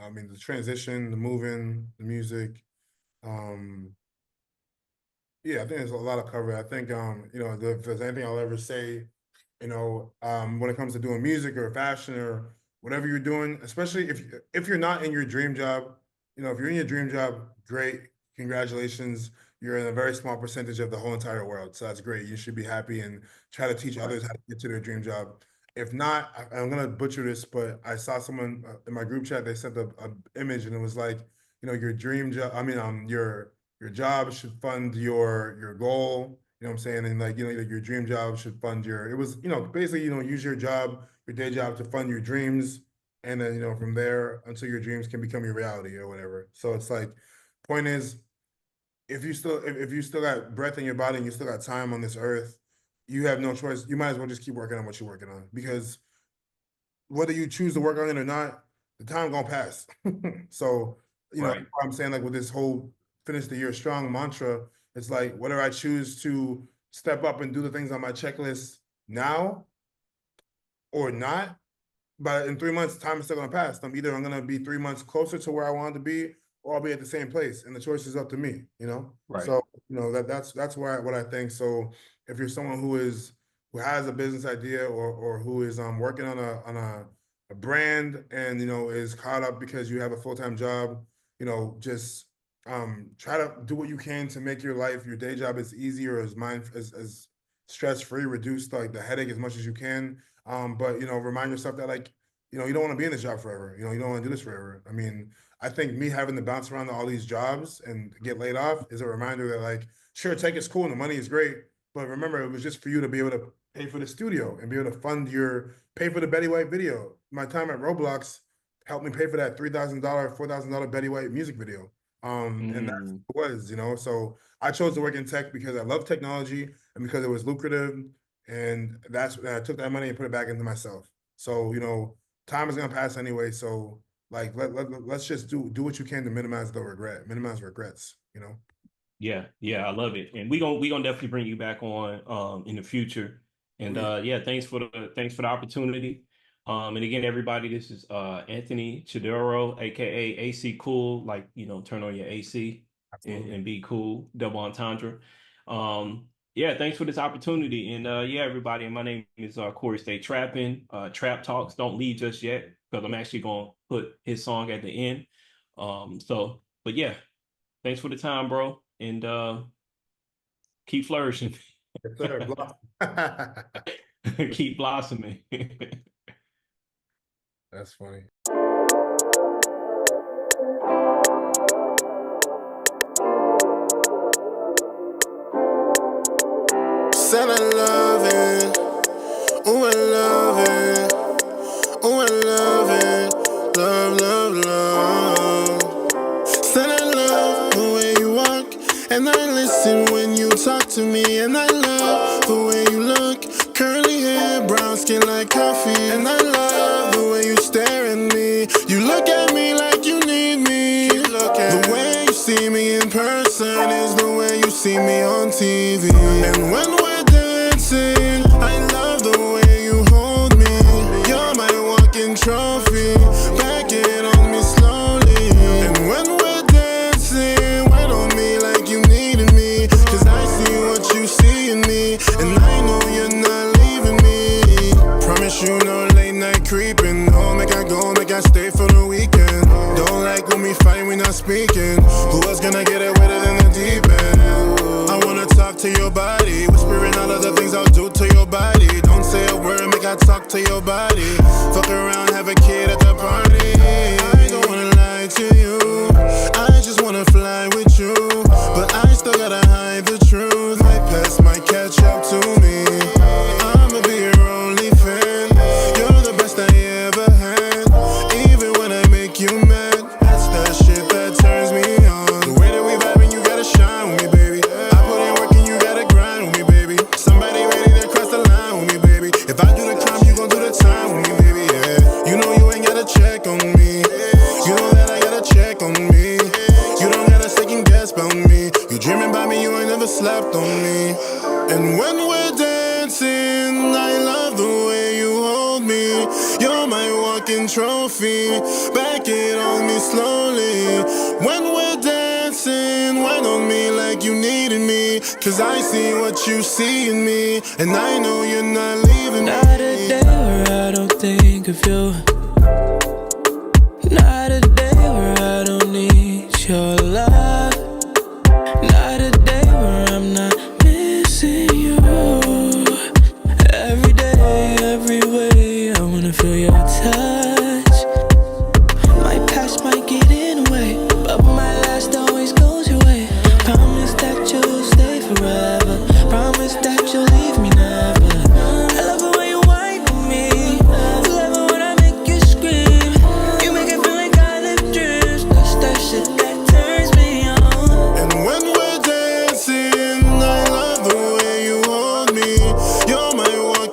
I mean, the transition, the moving, the music. Um, yeah, I think there's a lot of cover. I think if there's anything I'll ever say, when it comes to doing music or fashion or whatever you're doing, especially if you're not in your dream job, if you're in your dream job, great, congratulations. you're in a very small percentage of the whole entire world. So that's great. You should be happy and try to teach Right. others how to get to their dream job. If not, I'm gonna butcher this, but I saw someone in my group chat. They sent a image, and it was like, your dream job. I mean, your job should fund your goal. You know what I'm saying? And like, like your dream job should fund your. It was, basically, use your job, your day job to fund your dreams, and then from there until your dreams can become your reality or whatever. So it's like, point is, if you still got breath in your body and you still got time on this earth, you have no choice. You might as well just keep working on what you're working on, because whether you choose to work on it or not, the time gonna pass. So, Right. that's why I'm saying, like, with this whole finish the year strong mantra, it's like, whether I choose to step up and do the things on my checklist now or not, but in 3 months, time is still gonna pass. I'm gonna be 3 months closer to where I wanted to be, or I'll be at the same place, and the choice is up to me. Right. So that's why what I think. So if you're someone who has a business idea, or who is working on a brand, and is caught up because you have a full-time job, just try to do what you can to make your day job as easy, or as stress-free, reduce like the headache as much as you can. But remind yourself that, like, you don't want to be in this job forever. You don't want to do this forever. I mean, I think me having to bounce around to all these jobs and get laid off is a reminder that, like, sure, tech is cool and the money is great, but remember, it was just for you to be able to pay for the studio and be able to pay for the Betty White video. My time at Roblox helped me pay for that $3,000, $4,000 Betty White music video. And that's what it was. So I chose to work in tech because I love technology and because it was lucrative, and I took that money and put it back into myself. So time is gonna pass anyway. So, like, let's just do what you can to minimize regrets. Yeah, I love it, and we gonna definitely bring you back on in the future. And yeah, thanks for the opportunity. And again, everybody, this is Anthony Chidoro, aka AC Cool, like, turn on your AC and be cool, double entendre. Yeah, thanks for this opportunity. And yeah, everybody, and my name is Corey Stay Trapping. Trap Talks, don't leave just yet, because I'm actually gonna put his song at the end. But yeah, thanks for the time, bro. And keep flourishing. Yes, sir. Keep blossoming. That's funny. Said I love it, oh I love it, oh I love it, love, love, love. Said I love the way you walk, and I listen when you talk to me, and I love the way you look, curly hair, brown skin like coffee, and I love the way you stare at me. You look at me like you need me. The way you see me in person is the way you see me on TV. And when we're dancing, I love the way you hold me. You're my walking trophy. Back it on me slowly. And when we're dancing, wait on me like you needed me. Cause I see what you see in me, and I know you're not leaving me. Promise you no late night creeping. No, make I go, make I stay for the weekend. Don't like when we fight, we not speaking. Who else gonna get it wetter than the deep end? I wanna talk to your body, whispering all of the things I'll do to your body. Don't say a word, make I talk to your body. Fuck around, have a kid at the party. I don't wanna lie to you, I just wanna fly with you, but I still gotta hide the truth. My past might catch up to me. I'ma be your only fan. You're the best I ever had. Even when I make you mad, that's that shit that turns me on. The way that we vibing, you gotta shine with me, baby. I put in work and you gotta grind with me, baby. Somebody ready to cross the line with me, baby. If I do the crime, you gon' do the time with me, baby, yeah. You know you ain't gotta check on me. You know that I gotta check on me. You don't gotta second guess about me. You dreaming about me, you ain't never slept on me. And when we're dancing, I love the way you hold me. You're my walking trophy. Back it on me slowly. When we're dancing, wine on me like you needed me. Cause I see what you see in me, and I know you're not leaving me. Not a day where I don't think of you. Not a day where I don't need your love. Not a day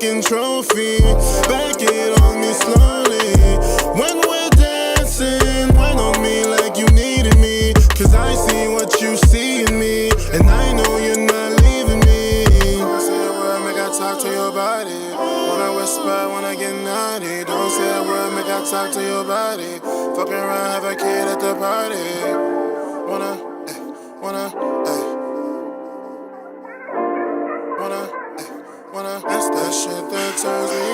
fucking trophy. Back it on me slowly. When we're dancing, wine on me like you needed me. Cause I see what you see in me, and I know you're not leaving me. Don't say a word, make I talk to your body. Wanna whisper, wanna get naughty. Don't say a word, make I talk to your body. Fucking around, have a kid at the party. Wanna, that's that shit that turns me